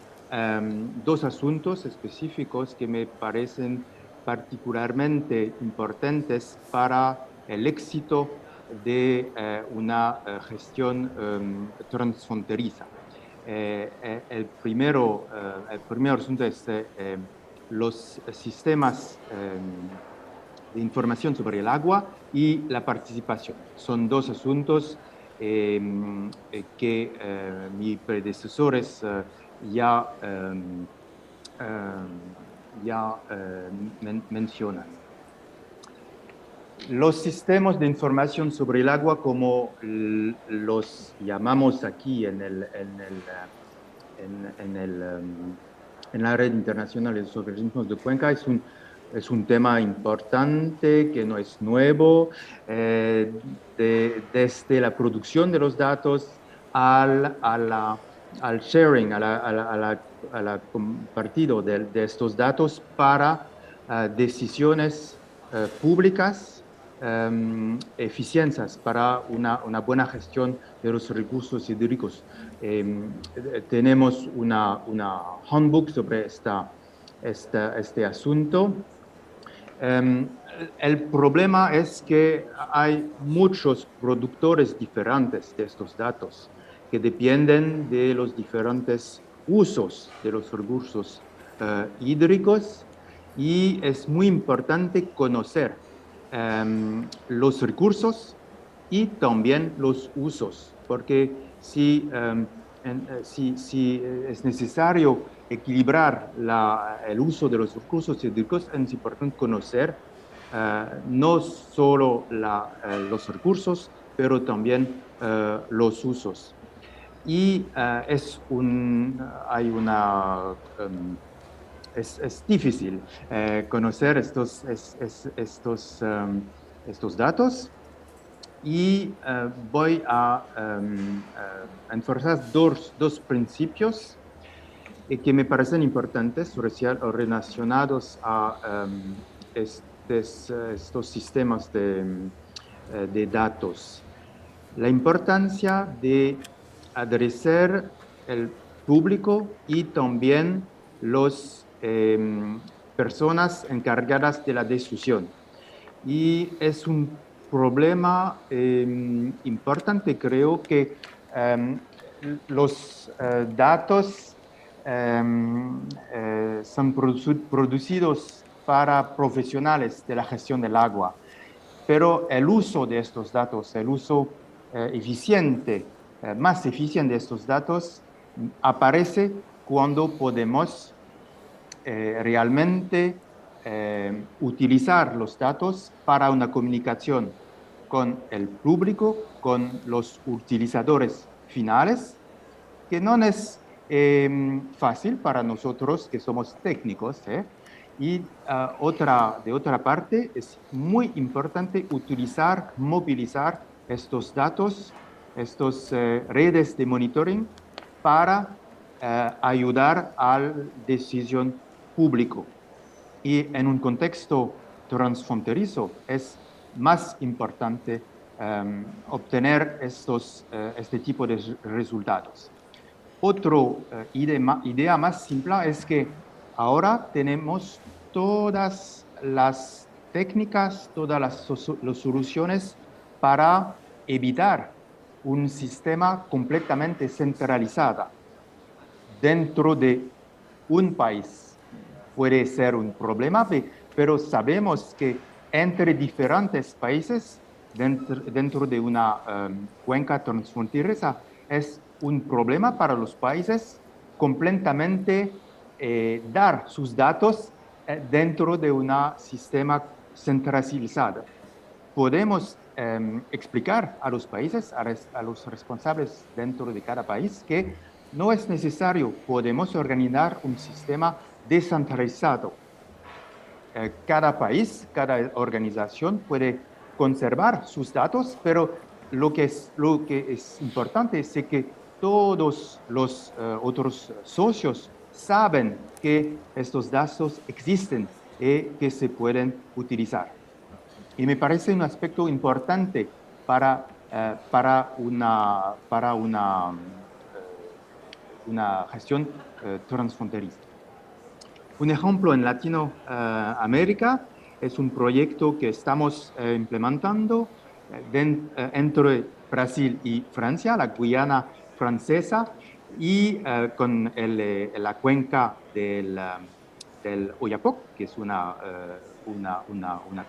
dos asuntos específicos que me parecen particularmente importantes para el éxito de una gestión transfronteriza. El primer asunto es los sistemas de información sobre el agua y la participación. Son dos asuntos que mis predecesores ya mencionan. Los sistemas de información sobre el agua, como los llamamos aquí en la red internacional de los organismos de cuenca, es un tema importante que no es nuevo. Desde la producción de los datos al sharing, al compartido de estos datos para decisiones públicas, eficiencias para una buena gestión de los recursos hídricos. Tenemos una handbook sobre este asunto. El problema es que hay muchos productores diferentes de estos datos que dependen de los diferentes usos de los recursos hídricos, y es muy importante conocer los recursos y también los usos, porque si es necesario equilibrar el uso de los recursos hídricos, es importante conocer no solo los recursos, pero también los usos. Y es difícil conocer estos datos, y voy a enforzar dos principios que me parecen importantes relacionados a estos sistemas de datos. La importancia de adresar el público y también las personas encargadas de la decisión. Y es un problema importante, creo que los datos son producidos para profesionales de la gestión del agua, pero el uso de estos datos, el uso más eficiente de estos datos, aparece cuando podemos realmente utilizar los datos para una comunicación con el público, con los utilizadores finales, que no es fácil para nosotros que somos técnicos, y de otra parte es muy importante movilizar estos datos, estas redes de monitoring para ayudar a la decisión pública. Y en un contexto transfronterizo es más importante obtener este tipo de resultados. Otra idea más simple es que ahora tenemos todas las técnicas, todas las soluciones para evitar un sistema completamente centralizado dentro de un país. Puede ser un problema, pero sabemos que entre diferentes países, dentro de una cuenca transfronteriza, es un problema para los países completamente dar sus datos dentro de un sistema centralizado. Podemos explicar a los países, a los responsables dentro de cada país, que no es necesario, podemos organizar un sistema descentralizado. Cada país, cada organización puede conservar sus datos, pero lo que es importante es que todos los otros socios saben que estos datos existen y que se pueden utilizar. Y me parece un aspecto importante para una gestión transfronteriza. Un ejemplo en Latinoamérica es un proyecto que estamos implementando entre Brasil y Francia, la Guyana francesa, y con la cuenca del Oyapock, que es una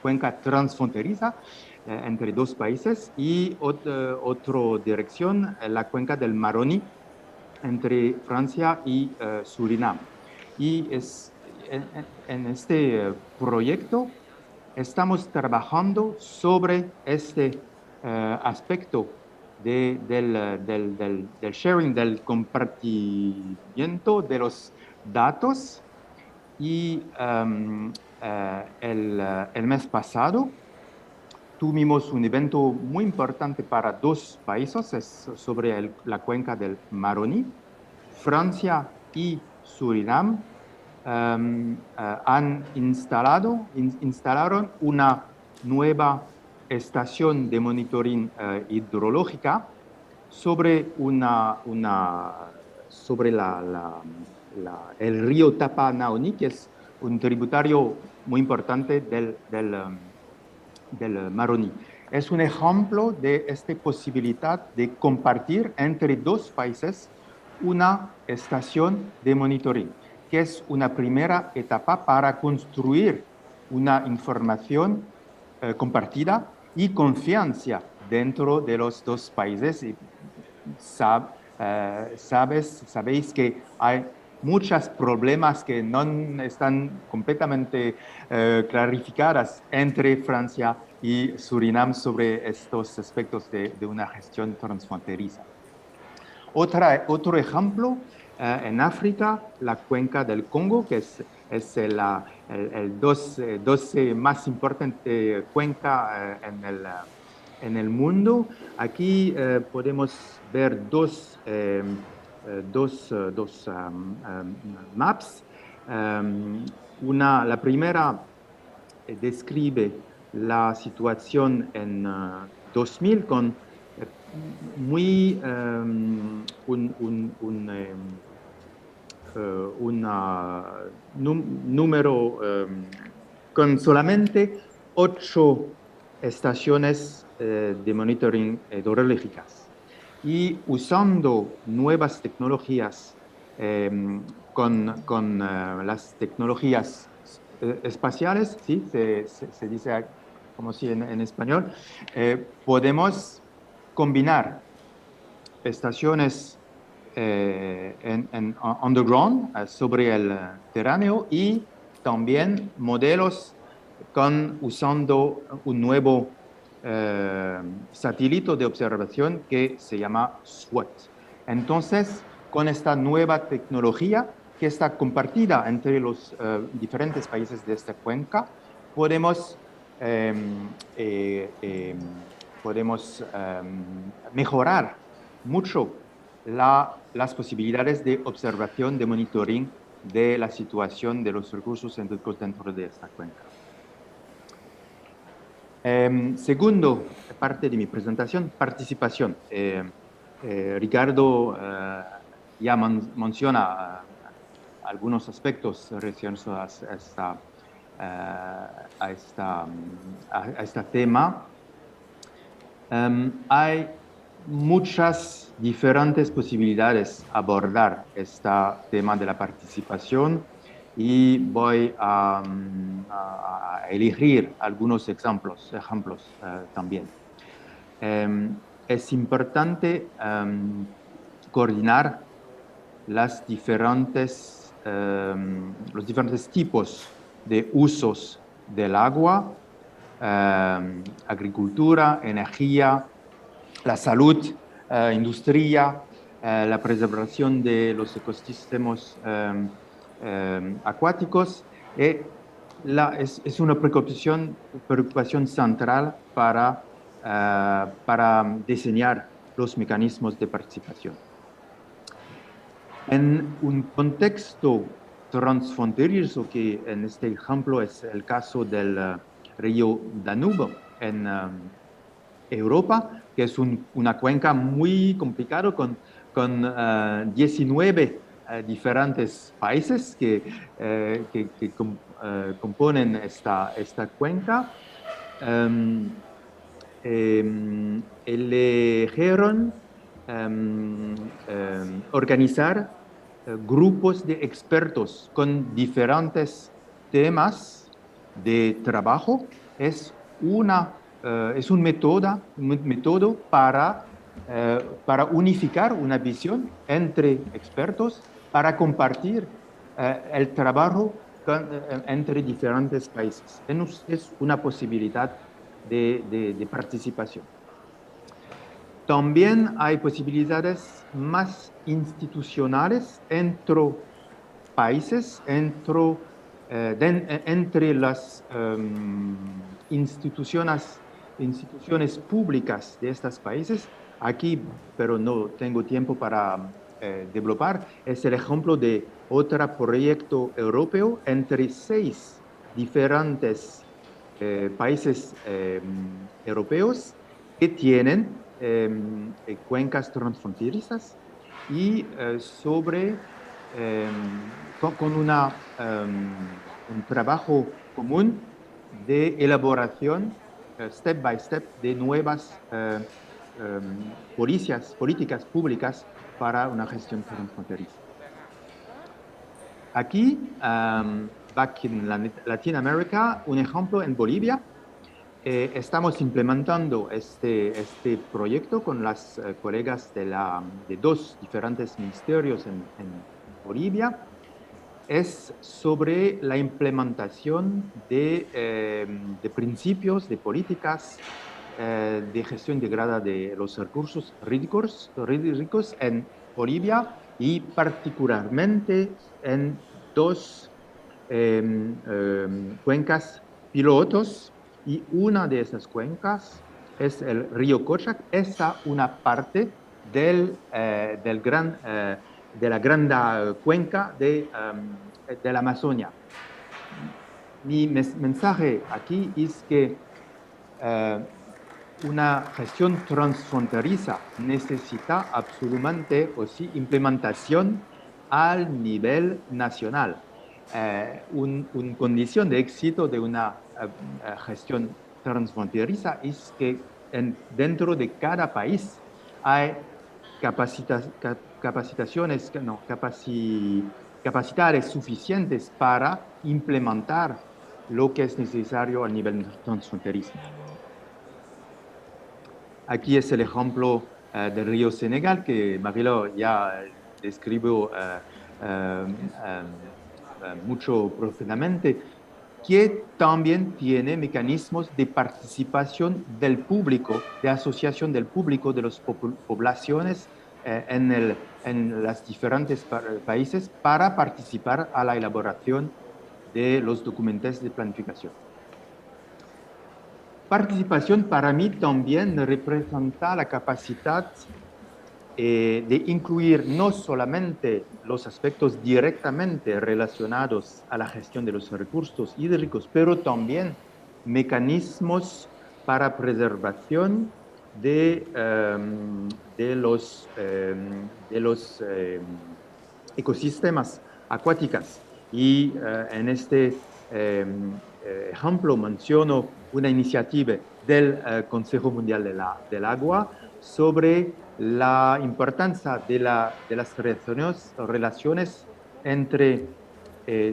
cuenca transfronteriza entre dos países, y otra dirección, la cuenca del Maroni, entre Francia y Surinam. Y en este proyecto estamos trabajando sobre este aspecto del sharing, del compartimiento de los datos. Y el mes pasado tuvimos un evento muy importante para dos países sobre la cuenca del Maroni. Francia y Surinam instalaron una nueva estación de monitoring hidrológica sobre el río Tapanaoni, que es un tributario muy importante del Maroni. Es un ejemplo de esta posibilidad de compartir entre dos países una estación de monitoring, que es una primera etapa para construir una información compartida y confianza dentro de los dos países. Y sabéis que hay muchos problemas que no están completamente clarificadas entre Francia y Surinam sobre estos aspectos de una gestión transfronteriza. Otro ejemplo, en África, la cuenca del Congo, que es el 12 más importante cuenca en el mundo. Aquí podemos ver dos maps. La primera describe la situación en 2000 con número con solamente 8 estaciones de monitoring hidrológicas, y usando nuevas tecnologías con las tecnologías espaciales, ¿sí? se dice como si en español, podemos combinar estaciones underground, sobre el terreno, y también modelos usando un nuevo satélite de observación que se llama SWOT. Entonces, con esta nueva tecnología que está compartida entre los diferentes países de esta cuenca, podemos mejorar mucho las posibilidades de observación, de monitoring de la situación de los recursos hídricos dentro de esta cuenca. Segundo parte de mi presentación, participación. Ricardo ya menciona algunos aspectos relacionados a este tema. Hay muchas diferentes posibilidades abordar este tema de la participación, y voy a elegir algunos ejemplos también. Es importante coordinar los diferentes tipos de usos del agua, agricultura, energía, la salud, industria, la preservación de los ecosistemas acuáticos. Es una preocupación central para diseñar los mecanismos de participación. En un contexto transfronterizo, que en este ejemplo es el caso del río Danubio en Europa, que es una cuenca muy complicada con con 19 diferentes países que componen esta cuenca. Eligieron organizar grupos de expertos con diferentes temas de trabajo. Es un método para unificar una visión entre expertos, para compartir el trabajo entre diferentes países. Es una posibilidad de participación. También hay posibilidades más institucionales entre países, entre las instituciones públicas de estos países. Aquí, pero no tengo tiempo para developar, es el ejemplo de otro proyecto europeo entre 6 diferentes países europeos que tienen cuencas transfronterizas y con un trabajo común de elaboración step by step de nuevas políticas públicas para una gestión transfronteriza. Aquí, back in Latinoamérica, un ejemplo en Bolivia. Estamos implementando este proyecto con las colegas de 2 diferentes ministerios en Bolivia. Es sobre la implementación de principios, de políticas de gestión integrada de los recursos hídricos en Bolivia y particularmente en 2 cuencas pilotos, y una de esas cuencas es el río Cochac. Esta una parte de la gran cuenca de la Amazonia. Mi mensaje aquí es que una gestión transfronteriza necesita absolutamente implementación al nivel nacional. Una condición de éxito de una gestión transfronteriza es que dentro de cada país hay capacidades suficientes para implementar lo que es necesario a nivel transfronterizo. Aquí es el ejemplo del río Senegal, que Marilo ya describió mucho profundamente, que también tiene mecanismos de participación del público, de asociación del público, de las poblaciones en los diferentes países para participar a la elaboración de los documentos de planificación. Participación para mí también representa la capacidad de incluir no solamente los aspectos directamente relacionados a la gestión de los recursos hídricos, pero también mecanismos para preservación de los ecosistemas acuáticos. Y en este ejemplo menciono una iniciativa del Consejo Mundial del Agua sobre la importancia de las relaciones entre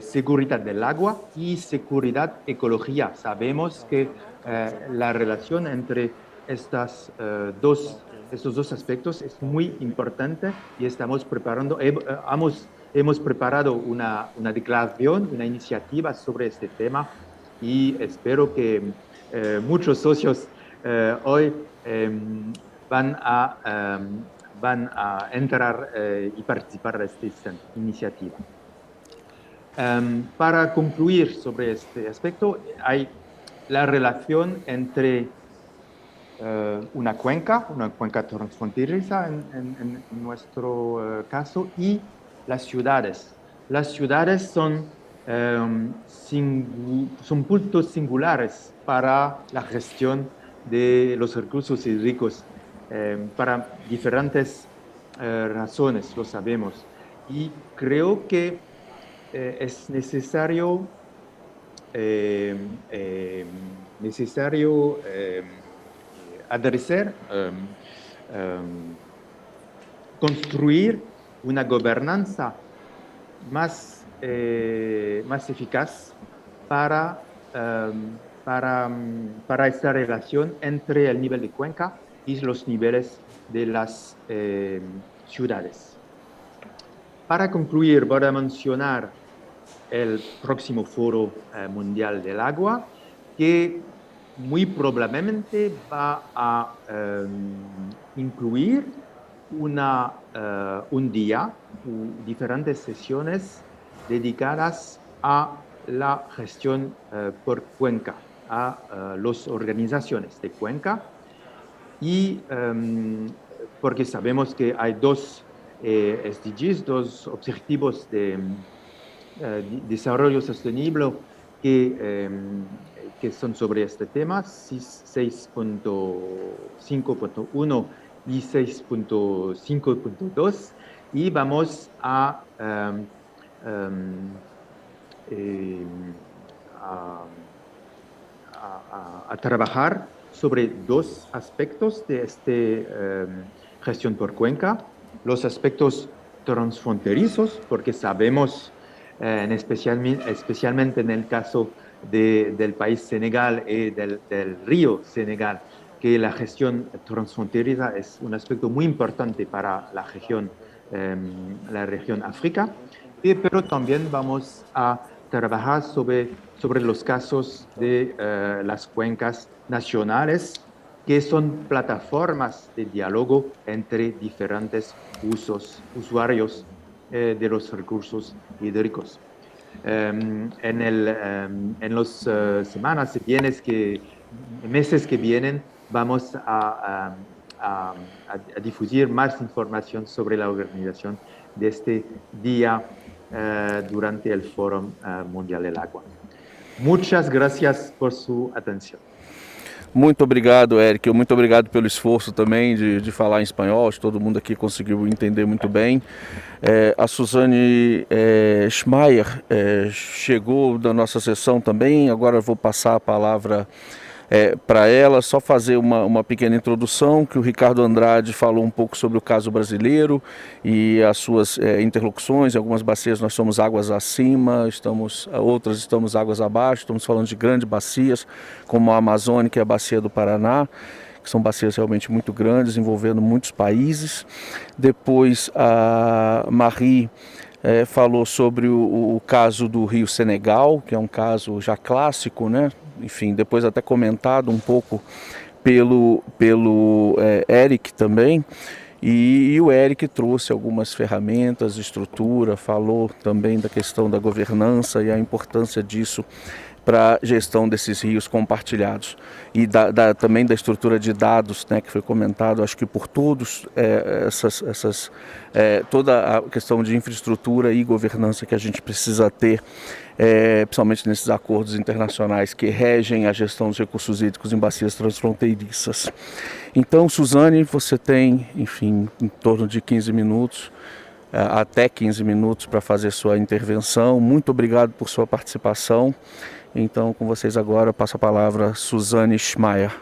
seguridad del agua y seguridad ecología. Sabemos que la relación entre estos dos aspectos es muy importante y hemos preparado una declaración, una iniciativa sobre este tema, y espero que muchos socios hoy van a entrar y participar de esta iniciativa. Para concluir sobre este aspecto, hay la relación entre una cuenca transfronteriza en nuestro caso, y las ciudades. Las ciudades son puntos singulares para la gestión de los recursos hídricos para diferentes razones, lo sabemos. Y creo que es necesario adresar, construir una gobernanza más eficaz para esta relación entre el nivel de cuenca y los niveles de las ciudades. Para concluir, voy a mencionar el próximo Foro Mundial del Agua, que muy probablemente va a incluir un día, diferentes sesiones dedicadas a la gestión por cuenca, a las organizaciones de cuenca, y porque sabemos que hay dos SDGs, dos objetivos de desarrollo sostenible que son sobre este tema, 6.5.1 y 6.5.2, y vamos a trabajar sobre dos aspectos de esta gestión por cuenca: los aspectos transfronterizos, porque sabemos, especialmente en el caso del país Senegal y del río Senegal, que la gestión transfronteriza es un aspecto muy importante para la región África, pero también vamos a trabajar sobre los casos de las cuencas nacionales, que son plataformas de diálogo entre diferentes usuarios de los recursos hídricos. En las semanas meses que vienen, vamos a difundir más información sobre la organización de este día durante el Fórum Mundial del Agua. Muchas gracias por su atención. Muito obrigado, Eric. Muito obrigado pelo esforço também de falar em espanhol. Acho que todo mundo aqui conseguiu entender muito bem. A Suzane Schmeier chegou da nossa sessão também. Agora eu vou passar a palavra para ela, só fazer uma pequena introdução, que o Ricardo Andrade falou um pouco sobre o caso brasileiro e as suas interlocuções. Em algumas bacias nós somos águas acima, outras estamos águas abaixo, estamos falando de grandes bacias, como a Amazônica e a bacia do Paraná, que são bacias realmente muito grandes, envolvendo muitos países. Depois a Marie falou sobre o caso do Rio Senegal, que é um caso já clássico, né? Enfim, depois até comentado um pouco pelo Eric também. E o Eric trouxe algumas ferramentas, estrutura, falou também da questão da governança e a importância disso para a gestão desses rios compartilhados e também da estrutura de dados, né, que foi comentado, acho que por todos, toda a questão de infraestrutura e governança que a gente precisa ter, principalmente nesses acordos internacionais que regem a gestão dos recursos hídricos em bacias transfronteiriças. Então, Suzane, você tem, enfim, em torno de 15 minutos, até 15 minutos para fazer sua intervenção. Muito obrigado por sua participação. Então, com vocês agora, eu passo a palavra a Suzane Schmeier.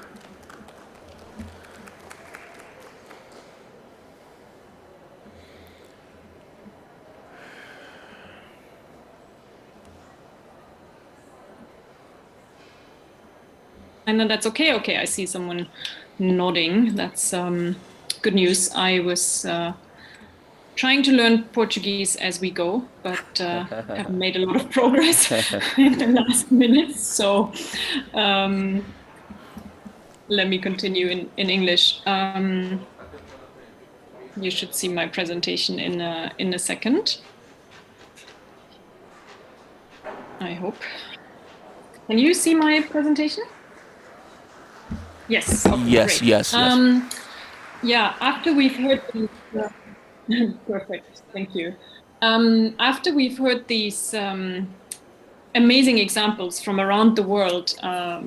I know that's okay. Okay, I see someone nodding. That's good news. I was trying to learn Portuguese as we go, but haven't made a lot of progress in the last minutes. So let me continue in English. You should see my presentation in a second. I hope. Can you see my presentation? Yes. Okay, yes, great. yes. Yeah, after we've heard these, perfect, thank you. After we've heard these amazing examples from around the world,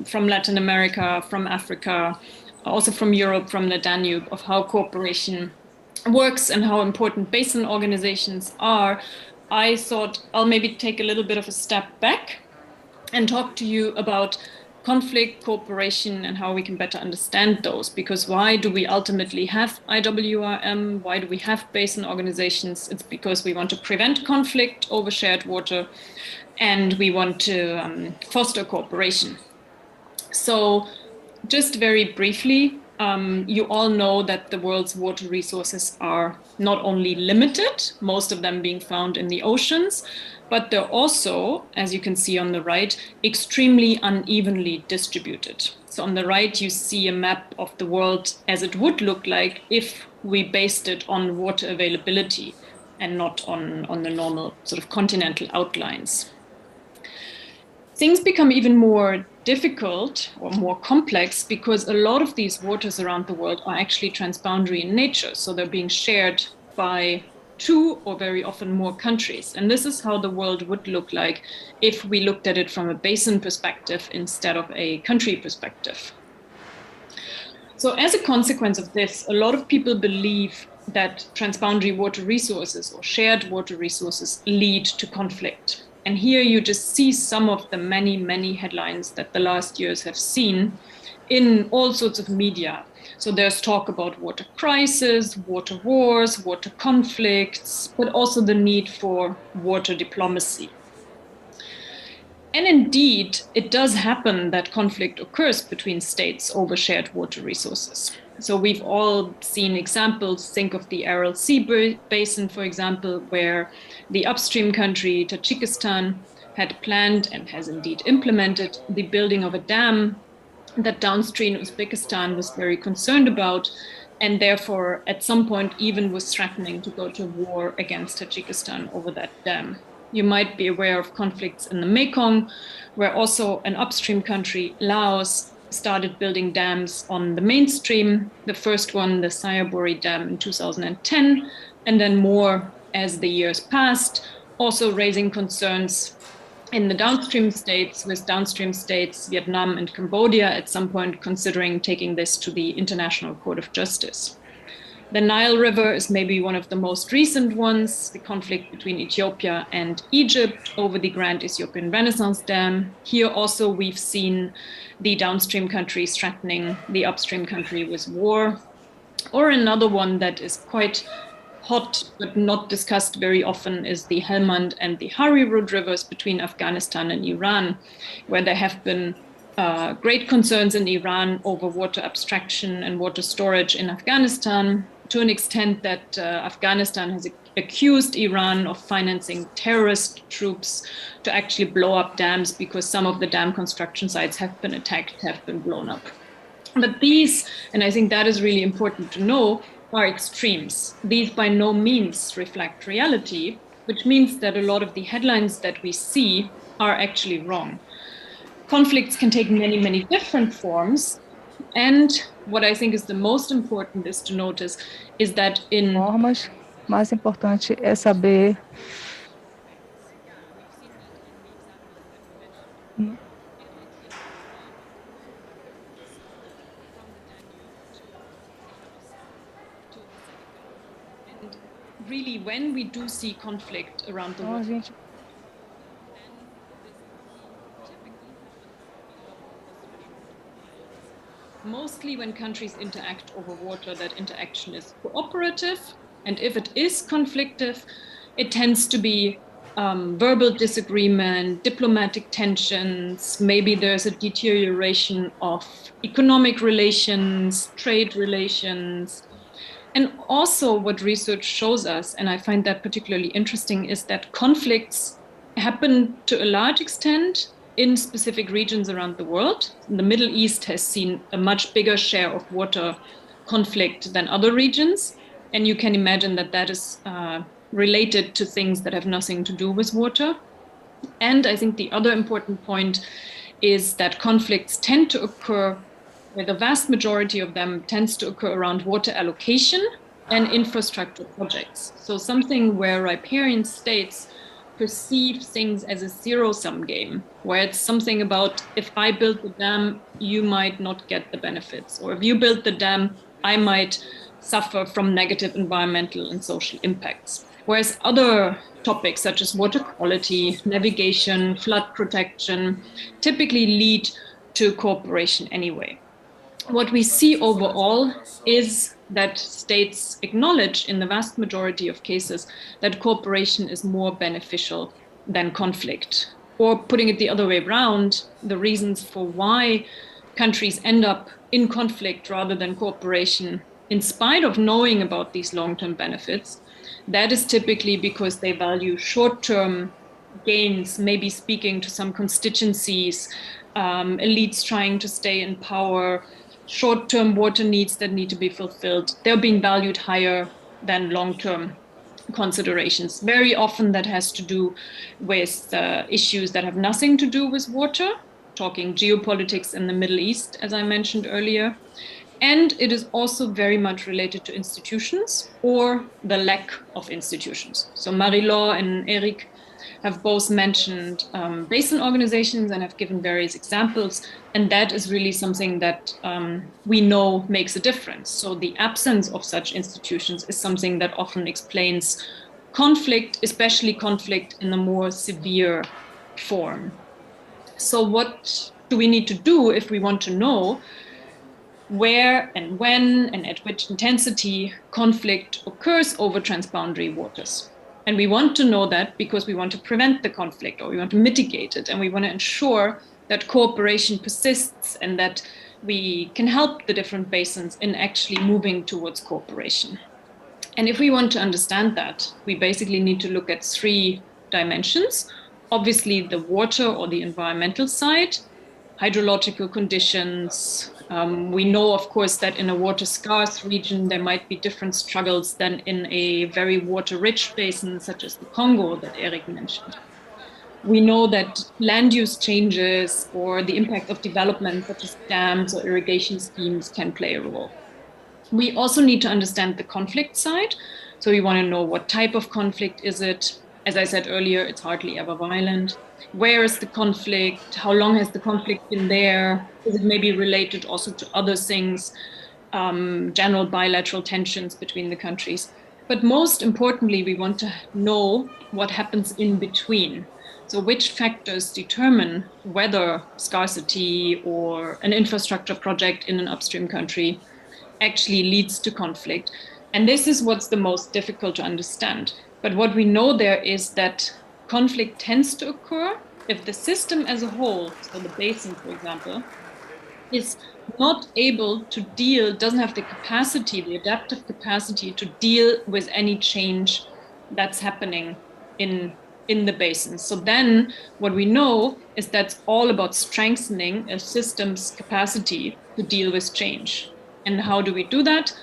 from Latin America, from Africa, also from Europe, from the Danube, of how cooperation works and how important basin organizations are, I thought I'll maybe take a little bit of a step back and talk to you about conflict, cooperation, and how we can better understand those. Because why do we ultimately have IWRM? Why do we have basin organizations? It's because we want to prevent conflict over shared water, and we want to foster cooperation. So just very briefly, you all know that the world's water resources are not only limited, most of them being found in the oceans, but they're also, as you can see on the right, extremely unevenly distributed. So on the right, you see a map of the world as it would look like if we based it on water availability and not on the normal sort of continental outlines. Things become even more difficult or more complex because a lot of these waters around the world are actually transboundary in nature. So they're being shared by two or very often more countries. And this is how the world would look like if we looked at it from a basin perspective instead of a country perspective. So as a consequence of this, a lot of people believe that transboundary water resources or shared water resources lead to conflict. And here you just see some of the many, many headlines that the last years have seen in all sorts of media. So there's talk about water crisis, water wars, water conflicts, but also the need for water diplomacy. And indeed, it does happen that conflict occurs between states over shared water resources. So we've all seen examples. Think of the Aral Sea Basin, for example, where the upstream country, Tajikistan, had planned and has indeed implemented the building of a dam that downstream Uzbekistan was very concerned about, and therefore at some point even was threatening to go to war against Tajikistan over that dam. You might be aware of conflicts in the Mekong, where also an upstream country, Laos, started building dams on the mainstream. The first one, the Sayaburi Dam in 2010, and then more as the years passed, also raising concerns in the downstream states, with downstream states, Vietnam and Cambodia, at some point considering taking this to the International Court of Justice. The Nile River is maybe one of the most recent ones, the conflict between Ethiopia and Egypt over the Grand Ethiopian Renaissance Dam. Here also we've seen the downstream countries threatening the upstream country with war. Or another one that is quite hot but not discussed very often is the Helmand and the Hari-Rud rivers between Afghanistan and Iran, where there have been great concerns in Iran over water abstraction and water storage in Afghanistan, to an extent that Afghanistan has accused Iran of financing terrorist troops to actually blow up dams because some of the dam construction sites have been attacked, have been blown up. But these, and I think that is really important to know, are extremes. These by no means reflect reality, which means that a lot of the headlines that we see are actually wrong. Conflicts can take many, many different forms. And what I think is the most important is to notice is that in formas, mais importante é saber really when we do see conflict around the world. Mostly when countries interact over water, that interaction is cooperative. And if it is conflictive, it tends to be verbal disagreement, diplomatic tensions, maybe there's a deterioration of economic relations, trade relations. And also what research shows us, and I find that particularly interesting, is that conflicts happen to a large extent in specific regions around the world. The Middle East has seen a much bigger share of water conflict than other regions. And you can imagine that that is related to things that have nothing to do with water. And I think the other important point is that conflicts tend to occur, where the vast majority of them tends to occur around water allocation and infrastructure projects. So something where riparian states perceive things as a zero-sum game, where it's something about, if I build the dam, you might not get the benefits. Or if you build the dam, I might suffer from negative environmental and social impacts. Whereas other topics such as water quality, navigation, flood protection typically lead to cooperation anyway. What we see overall is that states acknowledge in the vast majority of cases that cooperation is more beneficial than conflict. Or putting it the other way around, the reasons for why countries end up in conflict rather than cooperation, in spite of knowing about these long-term benefits, that is typically because they value short-term gains, maybe speaking to some constituencies, elites trying to stay in power, short-term water needs that need to be fulfilled. They're being valued higher than long-term considerations. Very often that has to do with issues that have nothing to do with water, talking geopolitics in the Middle East, as I mentioned earlier. And it is also very much related to institutions or the lack of institutions. So Marie-Laure and Eric have both mentioned basin organizations and have given various examples. And that is really something that we know makes a difference. So the absence of such institutions is something that often explains conflict, especially conflict in a more severe form. So what do we need to do if we want to know where and when and at which intensity conflict occurs over transboundary waters? And we want to know that because we want to prevent the conflict, or we want to mitigate it, and we want to ensure that cooperation persists and that we can help the different basins in actually moving towards cooperation. And if we want to understand that, we basically need to look at three dimensions. Obviously, the water or the environmental side, hydrological conditions. We know, of course, that in a water-scarce region, there might be different struggles than in a very water-rich basin, such as the Congo that Eric mentioned. We know that land use changes or the impact of development, such as dams or irrigation schemes, can play a role. We also need to understand the conflict side. So we want to know what type of conflict is it. As I said earlier, it's hardly ever violent. Where is the conflict? How long has the conflict been there? Is it maybe related also to other things, general bilateral tensions between the countries? But most importantly, we want to know what happens in between. So which factors determine whether scarcity or an infrastructure project in an upstream country actually leads to conflict? And this is what's the most difficult to understand. But what we know there is that conflict tends to occur if the system as a whole, so the basin, for example, is not able to deal, doesn't have the capacity, the adaptive capacity to deal with any change that's happening in the basin. So then what we know is that's all about strengthening a system's capacity to deal with change. And how do we do that?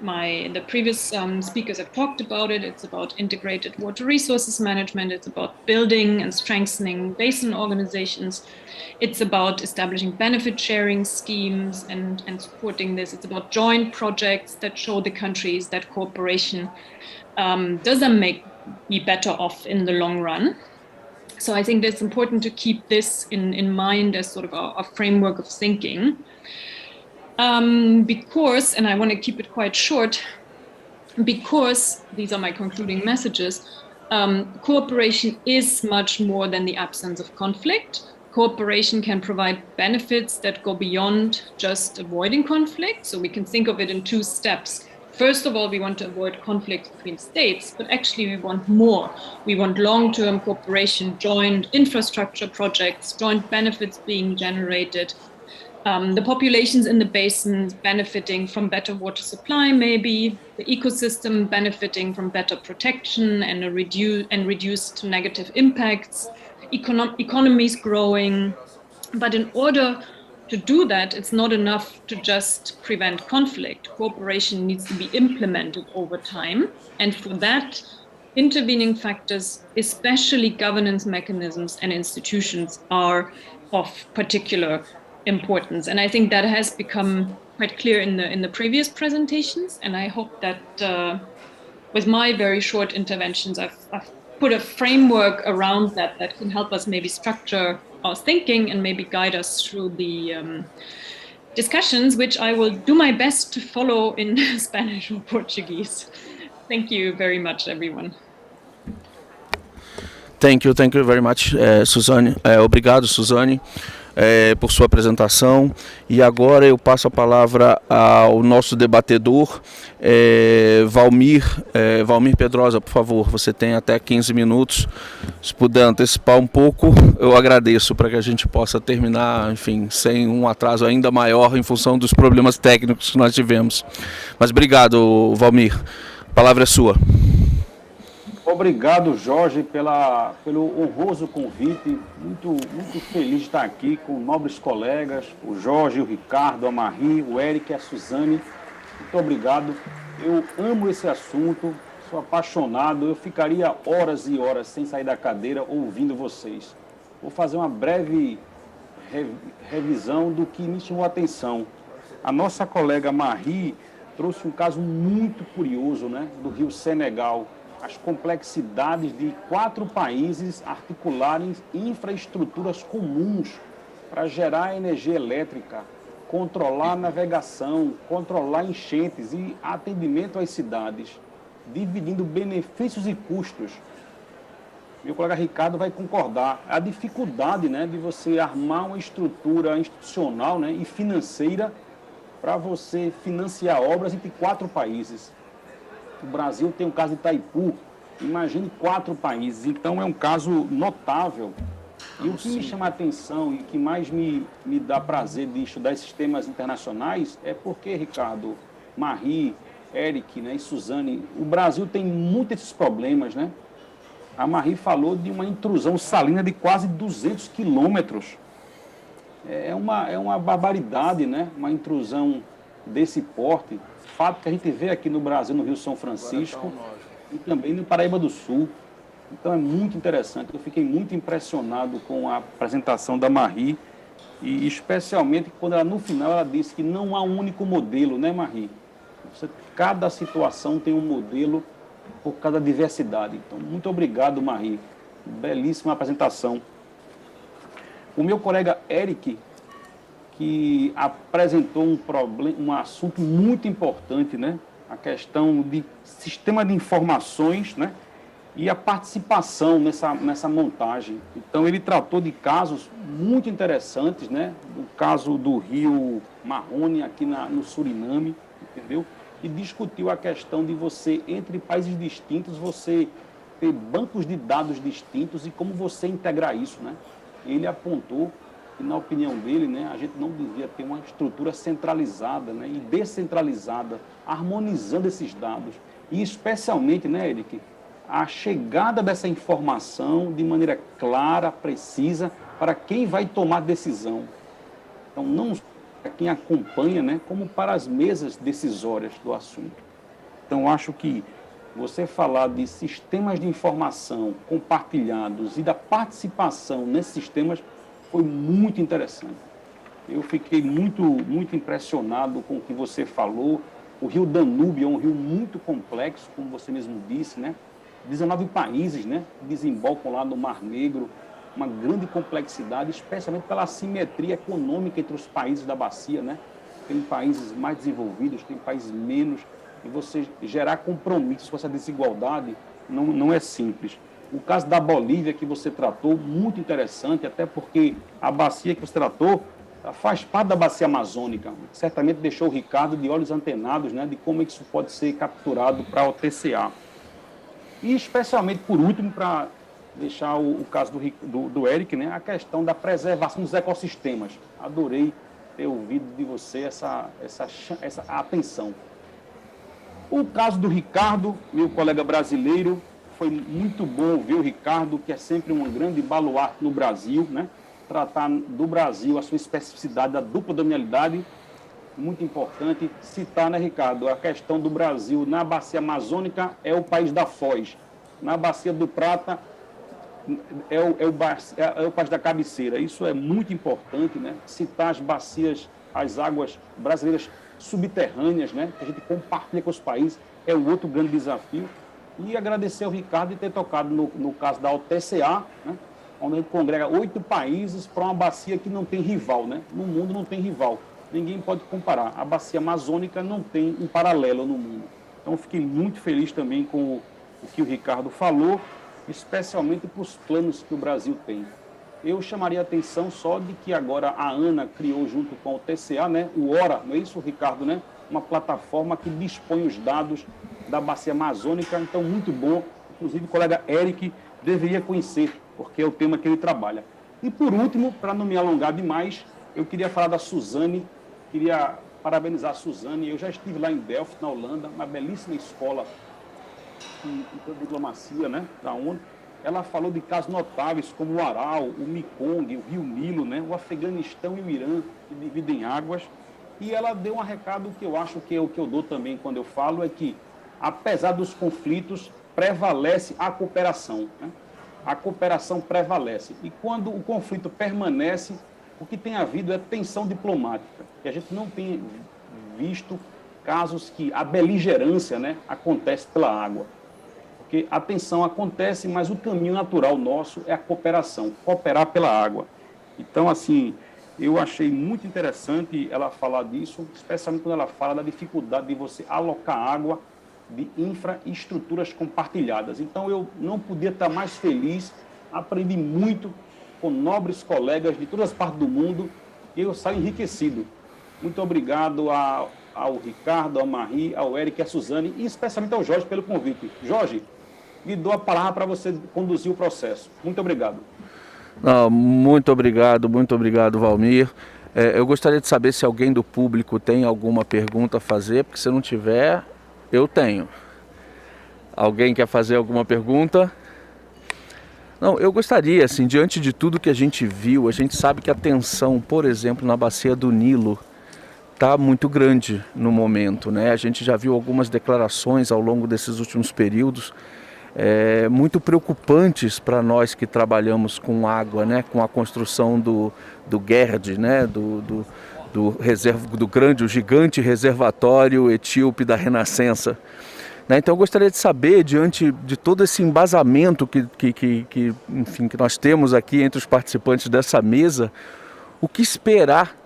The previous speakers have talked about it. It's about integrated water resources management. It's about building and strengthening basin organizations. It's about establishing benefit sharing schemes and supporting this. It's about joint projects that show the countries that cooperation doesn't make me better off in the long run. So I think it's important to keep this in mind as sort of a framework of thinking. Because, and I want to keep it quite short, because these are my concluding messages, cooperation is much more than the absence of conflict. Cooperation can provide benefits that go beyond just avoiding conflict. So we can think of it in two steps. First of all, we want to avoid conflict between states, but actually we want more. We want long-term cooperation, joint infrastructure projects, joint benefits being generated, the populations in the basins benefiting from better water supply, maybe the ecosystem benefiting from better protection and reduced negative impacts, economies growing. But in order to do that, it's not enough to just prevent conflict. Cooperation needs to be implemented over time. And for that, intervening factors, especially governance mechanisms and institutions, are of particular importance. And I think that has become quite clear in the previous presentations. And I hope that with my very short interventions, I've put a framework around that can help us maybe structure our thinking and maybe guide us through the discussions, which I will do my best to follow in Spanish or Portuguese. Thank you very much, everyone. Thank you very much, Suzane. Obrigado, Suzane, por sua apresentação. E agora eu passo a palavra ao nosso debatedor, Valmir Pedrosa, por favor. Você tem até 15 minutos. Se puder antecipar um pouco, eu agradeço, para que a gente possa terminar, enfim, sem um atraso ainda maior em função dos problemas técnicos que nós tivemos. Mas obrigado, Valmir. A palavra é sua. Obrigado, Jorge, pelo honroso convite. Muito feliz de estar aqui com nobres colegas, o Jorge, o Ricardo, a Marie, o Eric e a Suzane. Muito obrigado. Eu amo esse assunto, sou apaixonado. Eu ficaria horas e horas sem sair da cadeira ouvindo vocês. Vou fazer uma breve revisão do que me chamou a atenção. A nossa colega Marie trouxe um caso muito curioso, né, do rio Senegal. As complexidades de 4 países articularem infraestruturas comuns para gerar energia elétrica, controlar a navegação, controlar enchentes e atendimento às cidades, dividindo benefícios e custos. Meu colega Ricardo vai concordar. A dificuldade, né, de você armar uma estrutura institucional, né, e financeira para você financiar obras entre 4 países. O Brasil tem o caso de Itaipu, imagine 4 países, então é um caso notável. E o que me chama a atenção e que mais me dá prazer de estudar esses temas internacionais é porque, Ricardo, Marie, Eric, né, e Suzane, o Brasil tem muitos desses problemas, né? A Marie falou de uma intrusão salina de quase 200 quilômetros. É uma barbaridade, né? Uma intrusão desse porte. Fato que a gente vê aqui no Brasil, no Rio São Francisco e também no Paraíba do Sul. Então é muito interessante. Eu fiquei muito impressionado com a apresentação da Marie e especialmente quando ela, no final, ela disse que não há um único modelo, né, Marie? Cada situação tem um modelo por causa da diversidade. Então, muito obrigado, Marie. Belíssima apresentação. O meu colega Eric, que apresentou um assunto muito importante, né? A questão de sistema de informações, né? E a participação nessa montagem. Então, ele tratou de casos muito interessantes, né? O caso do rio Marrone, aqui no Suriname, entendeu? E discutiu a questão de você, entre países distintos, você ter bancos de dados distintos e como você integrar isso, né? Ele apontou que, na opinião dele, né, a gente não devia ter uma estrutura centralizada, né, e descentralizada, harmonizando esses dados. E, especialmente, né, Eric, a chegada dessa informação de maneira clara, precisa, para quem vai tomar decisão. Então, não só para quem acompanha, né, como para as mesas decisórias do assunto. Então, acho que você falar de sistemas de informação compartilhados e da participação nesses sistemas foi muito interessante. Eu fiquei muito impressionado com o que você falou. O rio Danúbio é um rio muito complexo, como você mesmo disse, né? 19 países, né, desembocam lá no Mar Negro, uma grande complexidade, especialmente pela assimetria econômica entre os países da bacia, né? Tem países mais desenvolvidos, tem países menos, e você gerar compromissos com essa desigualdade não é simples. O caso da Bolívia, que você tratou, muito interessante, até porque a bacia que você tratou faz parte da bacia amazônica. Certamente deixou o Ricardo de olhos antenados, né, de como isso pode ser capturado para a OTCA. E, especialmente, por último, para deixar o caso do Eric, né, a questão da preservação dos ecossistemas. Adorei ter ouvido de você essa atenção. O caso do Ricardo, meu colega brasileiro, foi muito bom ouvir o Ricardo, que é sempre um grande baluarte no Brasil, né? Tratar do Brasil, a sua especificidade, da dupla dominalidade, muito importante. Citar, né, Ricardo, a questão do Brasil na bacia amazônica é o país da foz, na bacia do Prata é o país da cabeceira. Isso é muito importante, né? Citar as bacias, as águas brasileiras subterrâneas, né, que a gente compartilha com os países, é o outro grande desafio. E agradecer ao Ricardo de ter tocado no caso da OTCA, né, onde a gente congrega 8 países para uma bacia que não tem rival, né? No mundo não tem rival. ninguém pode comparar. A bacia amazônica não tem um paralelo no mundo. Então, fiquei muito feliz também com o que o Ricardo falou, especialmente para os planos que o Brasil tem. Eu chamaria a atenção só de que agora a ANA criou, junto com o TCA, né, o ORA, não é isso, Ricardo, né? Uma plataforma que dispõe os dados da bacia amazônica, então muito bom. Inclusive o colega Eric deveria conhecer, porque é o tema que ele trabalha. E por último, para não me alongar demais, eu queria falar da Suzane, queria parabenizar a Suzane. Eu já estive lá em Delft, na Holanda, uma belíssima escola de Hidrodiplomacia, né, da ONU. Ela falou de casos notáveis como o Aral, o Mekong, o Rio Nilo, né, o Afeganistão e o Irã, que dividem águas. E ela deu um recado que eu acho que é o que eu dou também quando eu falo, é que, apesar dos conflitos, prevalece a cooperação, né? A cooperação prevalece. E quando o conflito permanece, o que tem havido é tensão diplomática. E a gente não tem visto casos que a beligerância, né, acontece pela água. Porque a tensão acontece, mas o caminho natural nosso é a cooperação, cooperar pela água. Então, assim, eu achei muito interessante ela falar disso, especialmente quando ela fala da dificuldade de você alocar água de infraestruturas compartilhadas. Então, eu não podia estar mais feliz, aprendi muito com nobres colegas de todas as partes do mundo e eu saio enriquecido. Muito obrigado ao Ricardo, ao Marie, ao Eric e à Suzane e especialmente ao Jorge pelo convite. Jorge, lhe dou a palavra para você conduzir o processo. Muito obrigado. Não, muito obrigado, Valmir. Eu gostaria de saber se alguém do público tem alguma pergunta a fazer, porque se não tiver, eu tenho. Alguém quer fazer alguma pergunta? Não, eu gostaria, assim, diante de tudo que a gente viu, a gente sabe que a tensão, por exemplo, na bacia do Nilo, está muito grande no momento, né? A gente já viu algumas declarações ao longo desses últimos períodos muito preocupantes para nós que trabalhamos com água, né? Com a construção do GERD, né? Do grande, o gigante reservatório etíope da Renascença. Né? Então eu gostaria de saber, diante de todo esse embasamento que nós temos aqui entre os participantes dessa mesa, o que esperar,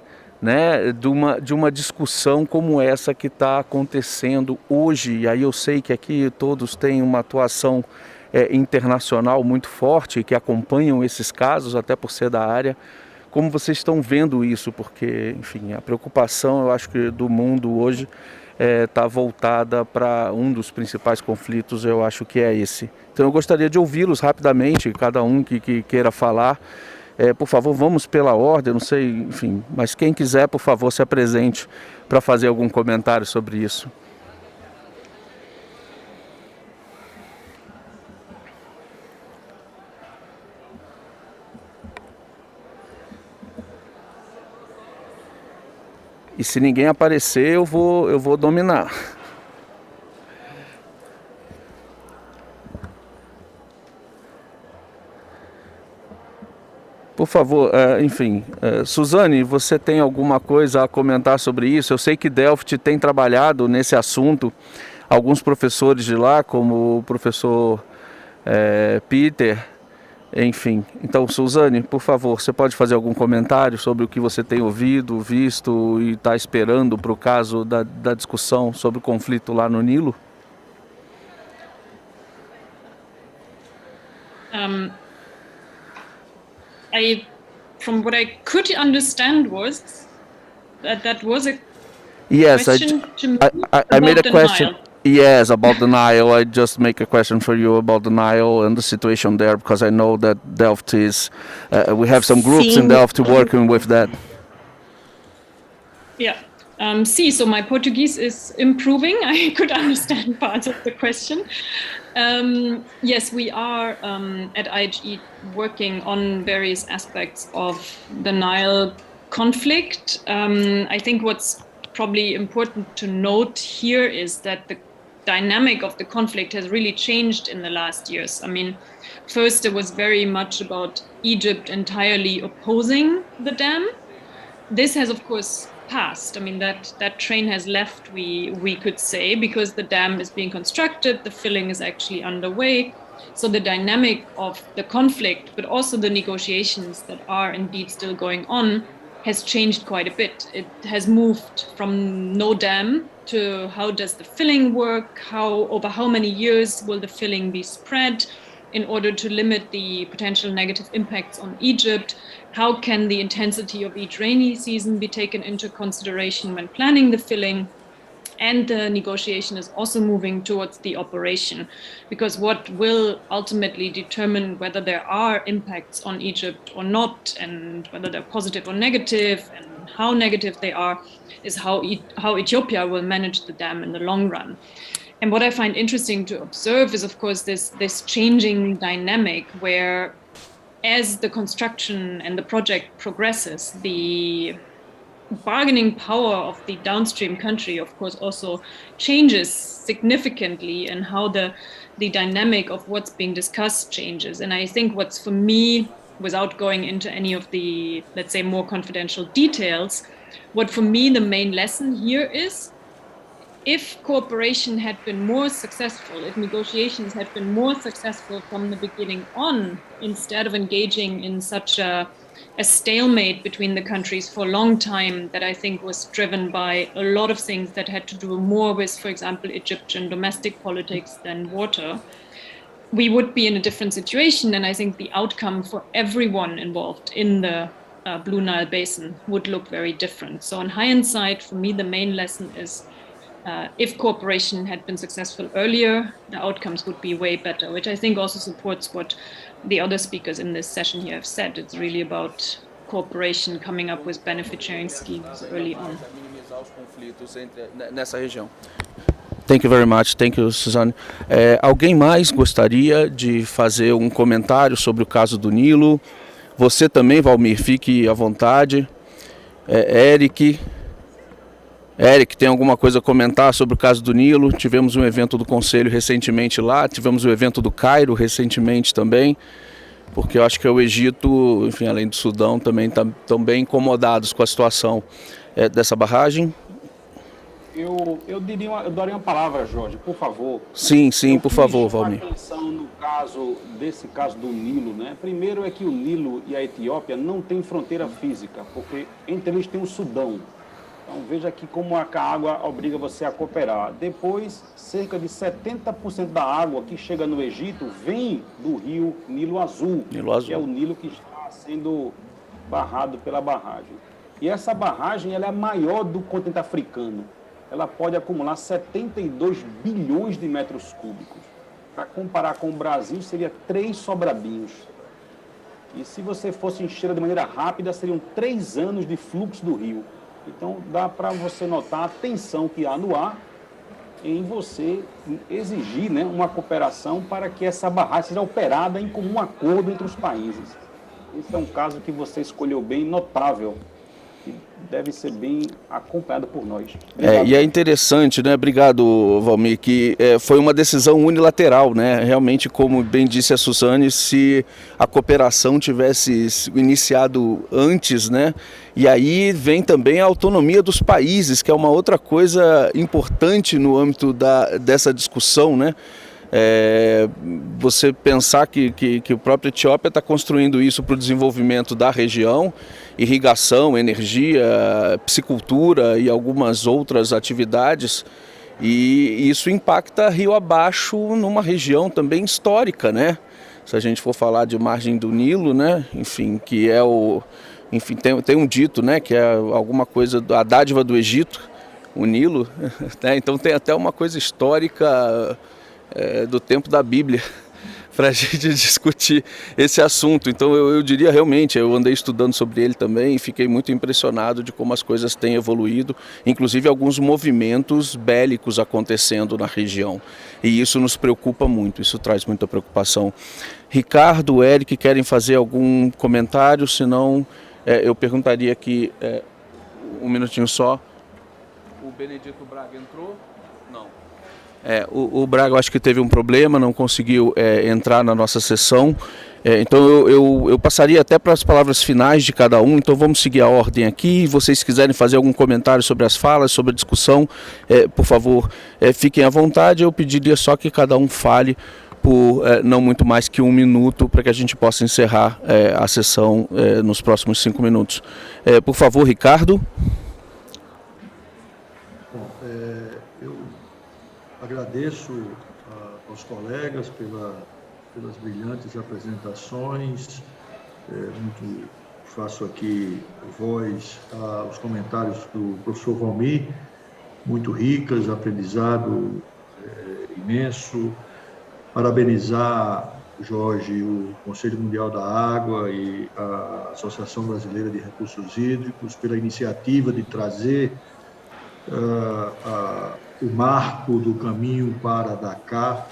né, de uma discussão como essa que está acontecendo hoje. E aí eu sei que aqui todos têm uma atuação internacional muito forte, que acompanham esses casos, até por ser da área. Como vocês estão vendo isso? Porque, enfim, a preocupação, eu acho que do mundo hoje está voltada para um dos principais conflitos, eu acho que é esse. Então eu gostaria de ouvi-los rapidamente, cada um que queira falar. Por favor, vamos pela ordem, não sei, enfim, mas quem quiser, por favor, se apresente para fazer algum comentário sobre isso. E se ninguém aparecer, eu vou dominar. Por favor, enfim, Suzane, você tem alguma coisa a comentar sobre isso? Eu sei que Delft tem trabalhado nesse assunto, alguns professores de lá, como o professor Peter, enfim. Então, Suzane, por favor, você pode fazer algum comentário sobre o que você tem ouvido, visto e está esperando para o caso da discussão sobre o conflito lá no Nilo? From what I could understand was that was a yes, question to me I made a question. Nile. Yes, about the Nile. I just make a question for you about the Nile and the situation there, because I know that Delft is, we have some groups in Delft working with that. Yeah. So my Portuguese is improving. I could understand parts of the question. Yes, we are at IHE working on various aspects of the Nile conflict. I think what's probably important to note here is that the dynamic of the conflict has really changed in the last years. I mean, first it was very much about Egypt entirely opposing the dam. This has, of course, passed. I mean, that train has left, we could say, because the dam is being constructed, the filling is actually underway. So the dynamic of the conflict, but also the negotiations that are indeed still going on, has changed quite a bit. It has moved from no dam to how does the filling work, over how many years will the filling be spread in order to limit the potential negative impacts on Egypt, how can the intensity of each rainy season be taken into consideration when planning the filling. And the negotiation is also moving towards the operation, because what will ultimately determine whether there are impacts on Egypt or not, and whether they're positive or negative, and how negative they are, is how Ethiopia will manage the dam in the long run. And what I find interesting to observe is, of course, this changing dynamic where, as the construction and the project progresses, the bargaining power of the downstream country, of course, also changes significantly, and how the dynamic of what's being discussed changes. And I think what's, for me, without going into any of the, let's say, more confidential details, what for me the main lesson here is, if cooperation had been more successful, if negotiations had been more successful from the beginning on, instead of engaging in such a stalemate between the countries for a long time, that I think was driven by a lot of things that had to do more with, for example, Egyptian domestic politics than water, we would be in a different situation. And I think the outcome for everyone involved in the Blue Nile Basin would look very different. So on hindsight, for me, the main lesson is, if cooperation had been successful earlier, the outcomes would be way better, which I think also supports what the other speakers in this session here have said. It's really about cooperation, coming up with benefit sharing schemes early on. Nessa região. Thank you very much. Thank you, Suzanne. Alguém mais gostaria de fazer um comentário sobre o caso do Nilo? Você também, Valmir, fique à vontade. Eric, tem alguma coisa a comentar sobre o caso do Nilo? Tivemos um evento do Conselho recentemente lá, tivemos o evento do Cairo recentemente também, porque eu acho que o Egito, enfim, além do Sudão, também estão bem incomodados com a situação dessa barragem. Eu daria uma palavra, Jorge, por favor. Sim, por favor, Valmir. Atenção no caso do Nilo, né? Primeiro é que o Nilo e a Etiópia não têm fronteira física, porque entre eles tem o Sudão. Então veja aqui como a água obriga você a cooperar. Depois, cerca de 70% da água que chega no Egito vem do rio Nilo Azul, que é o Nilo que está sendo barrado pela barragem. E essa barragem ela é a maior do continente africano. Ela pode acumular 72 bilhões de metros cúbicos. Para comparar com o Brasil, seria 3 Sobradinhos. E se você fosse encher de maneira rápida, seriam 3 anos de fluxo do rio. Então, dá para você notar a tensão que há no ar em você exigir, né, uma cooperação para que essa barragem seja operada em comum acordo entre os países. Esse é um caso que você escolheu bem, notável, que deve ser bem acompanhado por nós. E é interessante, né? Obrigado, Valmir, que foi uma decisão unilateral, né? Realmente, como bem disse a Suzane, se a cooperação tivesse iniciado antes, né? E aí vem também a autonomia dos países, que é uma outra coisa importante no âmbito dessa discussão, né? Você pensar que o próprio Etiópia está construindo isso para o desenvolvimento da região, irrigação, energia, piscicultura e algumas outras atividades, e isso impacta rio abaixo numa região também histórica, né? Se a gente for falar de margem do Nilo, né? Enfim, que é enfim, tem um dito, né? Que é alguma coisa, a dádiva do Egito, o Nilo, né? Então tem até uma coisa histórica do tempo da Bíblia para a gente discutir esse assunto. Então eu diria realmente, eu andei estudando sobre ele também e fiquei muito impressionado de como as coisas têm evoluído, inclusive alguns movimentos bélicos acontecendo na região. E isso nos preocupa muito, isso traz muita preocupação. Ricardo, Eric, querem fazer algum comentário? Senão eu perguntaria aqui, um minutinho só. O Benedito Braga entrou? Não. O Braga, eu acho que teve um problema, não conseguiu entrar na nossa sessão. Então eu passaria até para as palavras finais de cada um. Então vamos seguir a ordem aqui. Se vocês quiserem fazer algum comentário sobre as falas, sobre a discussão, por favor, fiquem à vontade. Eu pediria só que cada um fale por não muito mais que 1 minuto, para que a gente possa encerrar a sessão nos próximos 5 minutos. Por favor, Ricardo. Bom, eu agradeço aos colegas pelas brilhantes apresentações. Faço aqui voz aos comentários do professor Valmir, muito ricas, aprendizado imenso. Parabenizar, Jorge, o Conselho Mundial da Água e a Associação Brasileira de Recursos Hídricos pela iniciativa de trazer o marco do caminho para Dakar,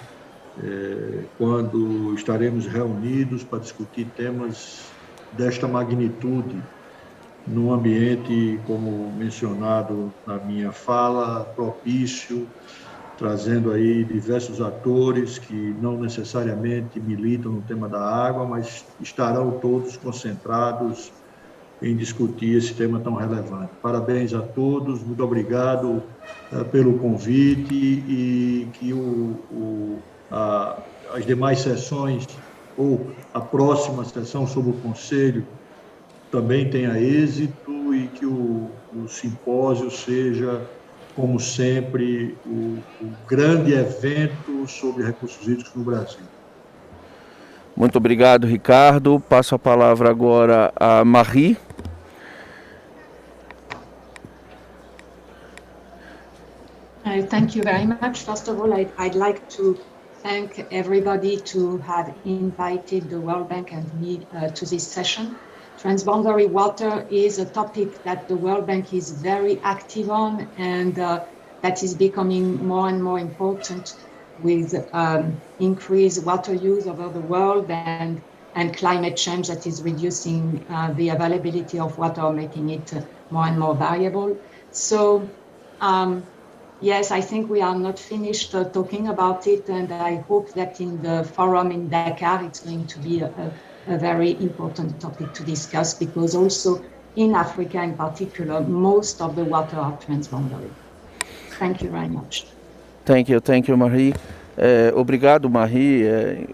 quando estaremos reunidos para discutir temas desta magnitude, num ambiente, como mencionado na minha fala, propício, trazendo aí diversos atores que não necessariamente militam no tema da água, mas estarão todos concentrados em discutir esse tema tão relevante. Parabéns a todos, muito obrigado pelo convite e que as demais sessões ou a próxima sessão sobre o Conselho também tenha êxito e que o simpósio seja, como sempre, o grande evento sobre recursos hídricos no Brasil. Muito obrigado, Ricardo. Passo a palavra agora a Marie. Thank you very much. First of all, I'd like to thank everybody to have invited the World Bank and me to this session. Transboundary water is a topic that the World Bank is very active on, and that is becoming more and more important with increased water use over the world and climate change that is reducing the availability of water, making it more and more variable. So yes, I think we are not finished talking about it, and I hope that in the forum in Dakar, it's going to be a very important topic to discuss, because also in Africa in particular, most of the water are transboundary. Thank you very much. Thank you, Marie. Obrigado, Marie.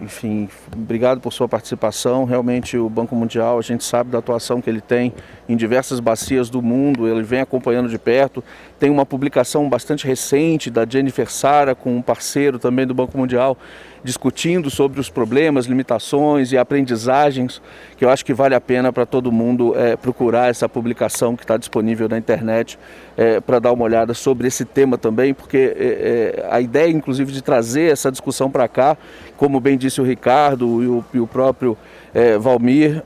Enfim, obrigado por sua participação. Realmente o Banco Mundial, a gente sabe da atuação que ele tem em diversas bacias do mundo, ele vem acompanhando de perto. Tem uma publicação bastante recente da Jennifer Sara, com um parceiro também do Banco Mundial, discutindo sobre os problemas, limitações e aprendizagens, que eu acho que vale a pena para todo mundo procurar essa publicação que está disponível na internet para dar uma olhada sobre esse tema também, porque a ideia, inclusive, de trazer essa discussão para cá, como bem disse o Ricardo e o próprio Valmir,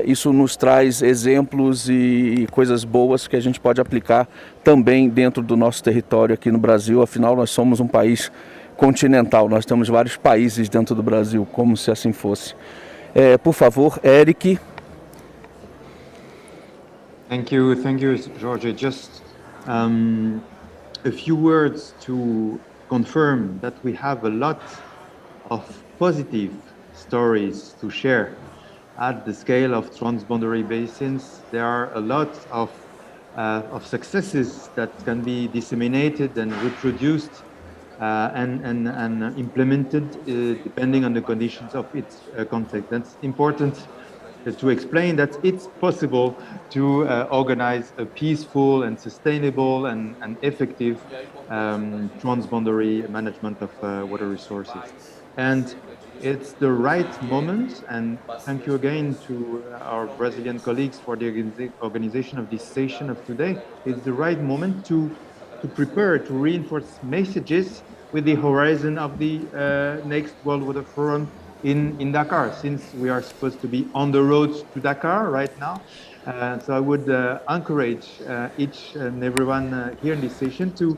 isso nos traz exemplos e coisas boas que a gente pode aplicar também dentro do nosso território aqui no Brasil. Afinal, nós somos um país continental, nós temos vários países dentro do Brasil, como se assim fosse. Por favor, Eric. Thank you, Jorge. Just a few words to confirm that we have a lot of positive stories to share at the scale of transboundary basins. There are a lot of successes that can be disseminated and reproduced and implemented depending on the conditions of its context. That's important to explain that it's possible to organize a peaceful and sustainable and effective transboundary management of water resources. And it's the right moment, and thank you again to our Brazilian colleagues for the organization of this session of today. It's the right moment to prepare, to reinforce messages with the horizon of the next World Water Forum in Dakar, since we are supposed to be on the road to Dakar right now. So I would encourage each and everyone here in this session to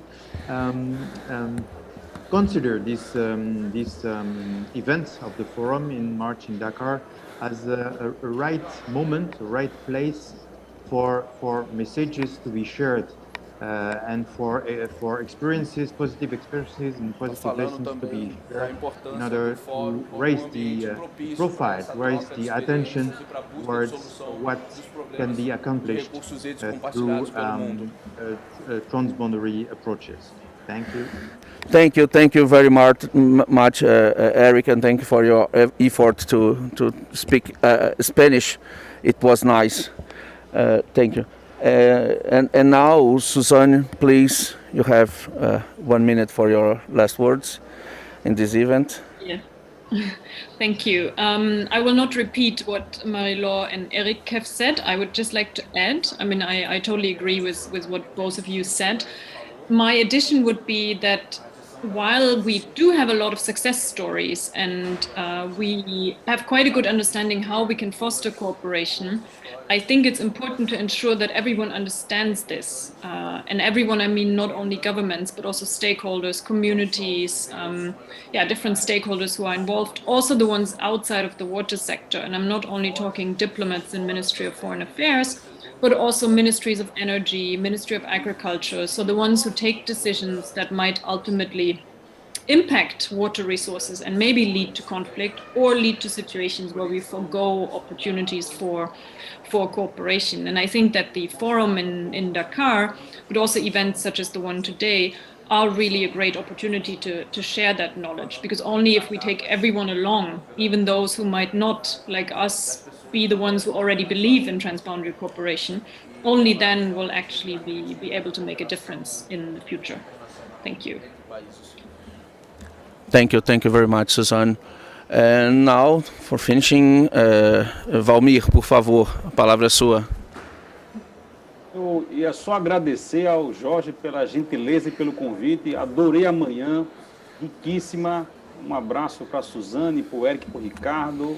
consider this event of the forum in March in Dakar as a right moment, a right place for messages to be shared and for experiences, positive experiences and positive lessons to be shared in order to raise the profile, raise the attention towards what can be accomplished through transboundary approaches. Thank you. Thank you very much, Eric, and thank you for your effort to speak Spanish. It was nice. Thank you. And now, Suzanne, please, you have 1 minute for your last words in this event. Yeah. Thank you. I will not repeat what Marie-Laure and Eric have said. I would just like to add, I mean, I totally agree with what both of you said. My addition would be that while we do have a lot of success stories and we have quite a good understanding how we can foster cooperation, I think it's important to ensure that everyone understands this. And everyone, I mean, not only governments, but also stakeholders, communities, different stakeholders who are involved, also the ones outside of the water sector. And I'm not only talking diplomats in Ministry of Foreign Affairs, but also ministries of energy, Ministry of Agriculture, so the ones who take decisions that might ultimately impact water resources and maybe lead to conflict or lead to situations where we forgo opportunities for cooperation. And I think that the forum in Dakar, but also events such as the one today, are really a great opportunity to share that knowledge, because only if we take everyone along, even those who might not, like us, be the ones who already believe in transboundary cooperation, only then will actually be able to make a difference in the future. Thank you. Thank you very much, Suzanne. And now, for finishing, Valmir, por favor, a palavra é sua. Eu ia só agradecer ao Jorge pela gentileza e pelo convite. Adorei a manhã, riquíssima. Um abraço para a Suzane, para o Eric, para o Ricardo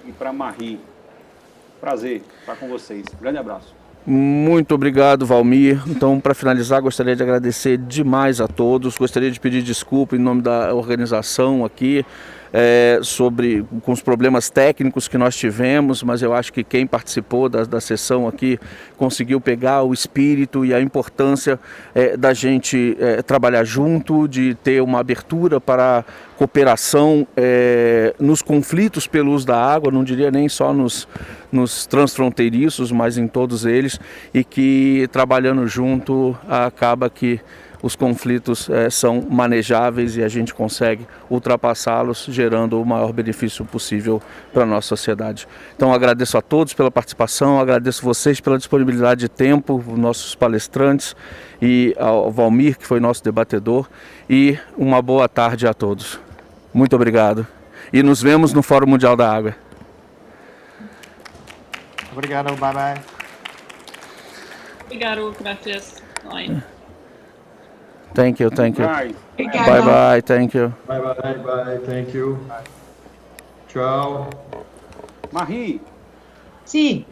e para a Marie. Prazer estar com vocês. Grande abraço. Muito obrigado, Valmir. Então, para finalizar, gostaria de agradecer demais a todos. Gostaria de pedir desculpa em nome da organização aqui, com os problemas técnicos que nós tivemos, mas eu acho que quem participou da sessão aqui conseguiu pegar o espírito e a importância da gente trabalhar junto, de ter uma abertura para cooperação nos conflitos pelo uso da água, não diria nem só nos transfronteiriços, mas em todos eles, e que trabalhando junto acaba que os conflitos são manejáveis e a gente consegue ultrapassá-los, gerando o maior benefício possível para a nossa sociedade. Então agradeço a todos pela participação, agradeço vocês pela disponibilidade de tempo, nossos palestrantes, e ao Valmir, que foi nosso debatedor, e uma boa tarde a todos. Muito obrigado. E nos vemos no Fórum Mundial da Água. Obrigado, bye bye. Obrigado, gracias. Bye. Thank you. Bye. Bye, thank you. Bye, thank you. Tchau. Marie. Sim.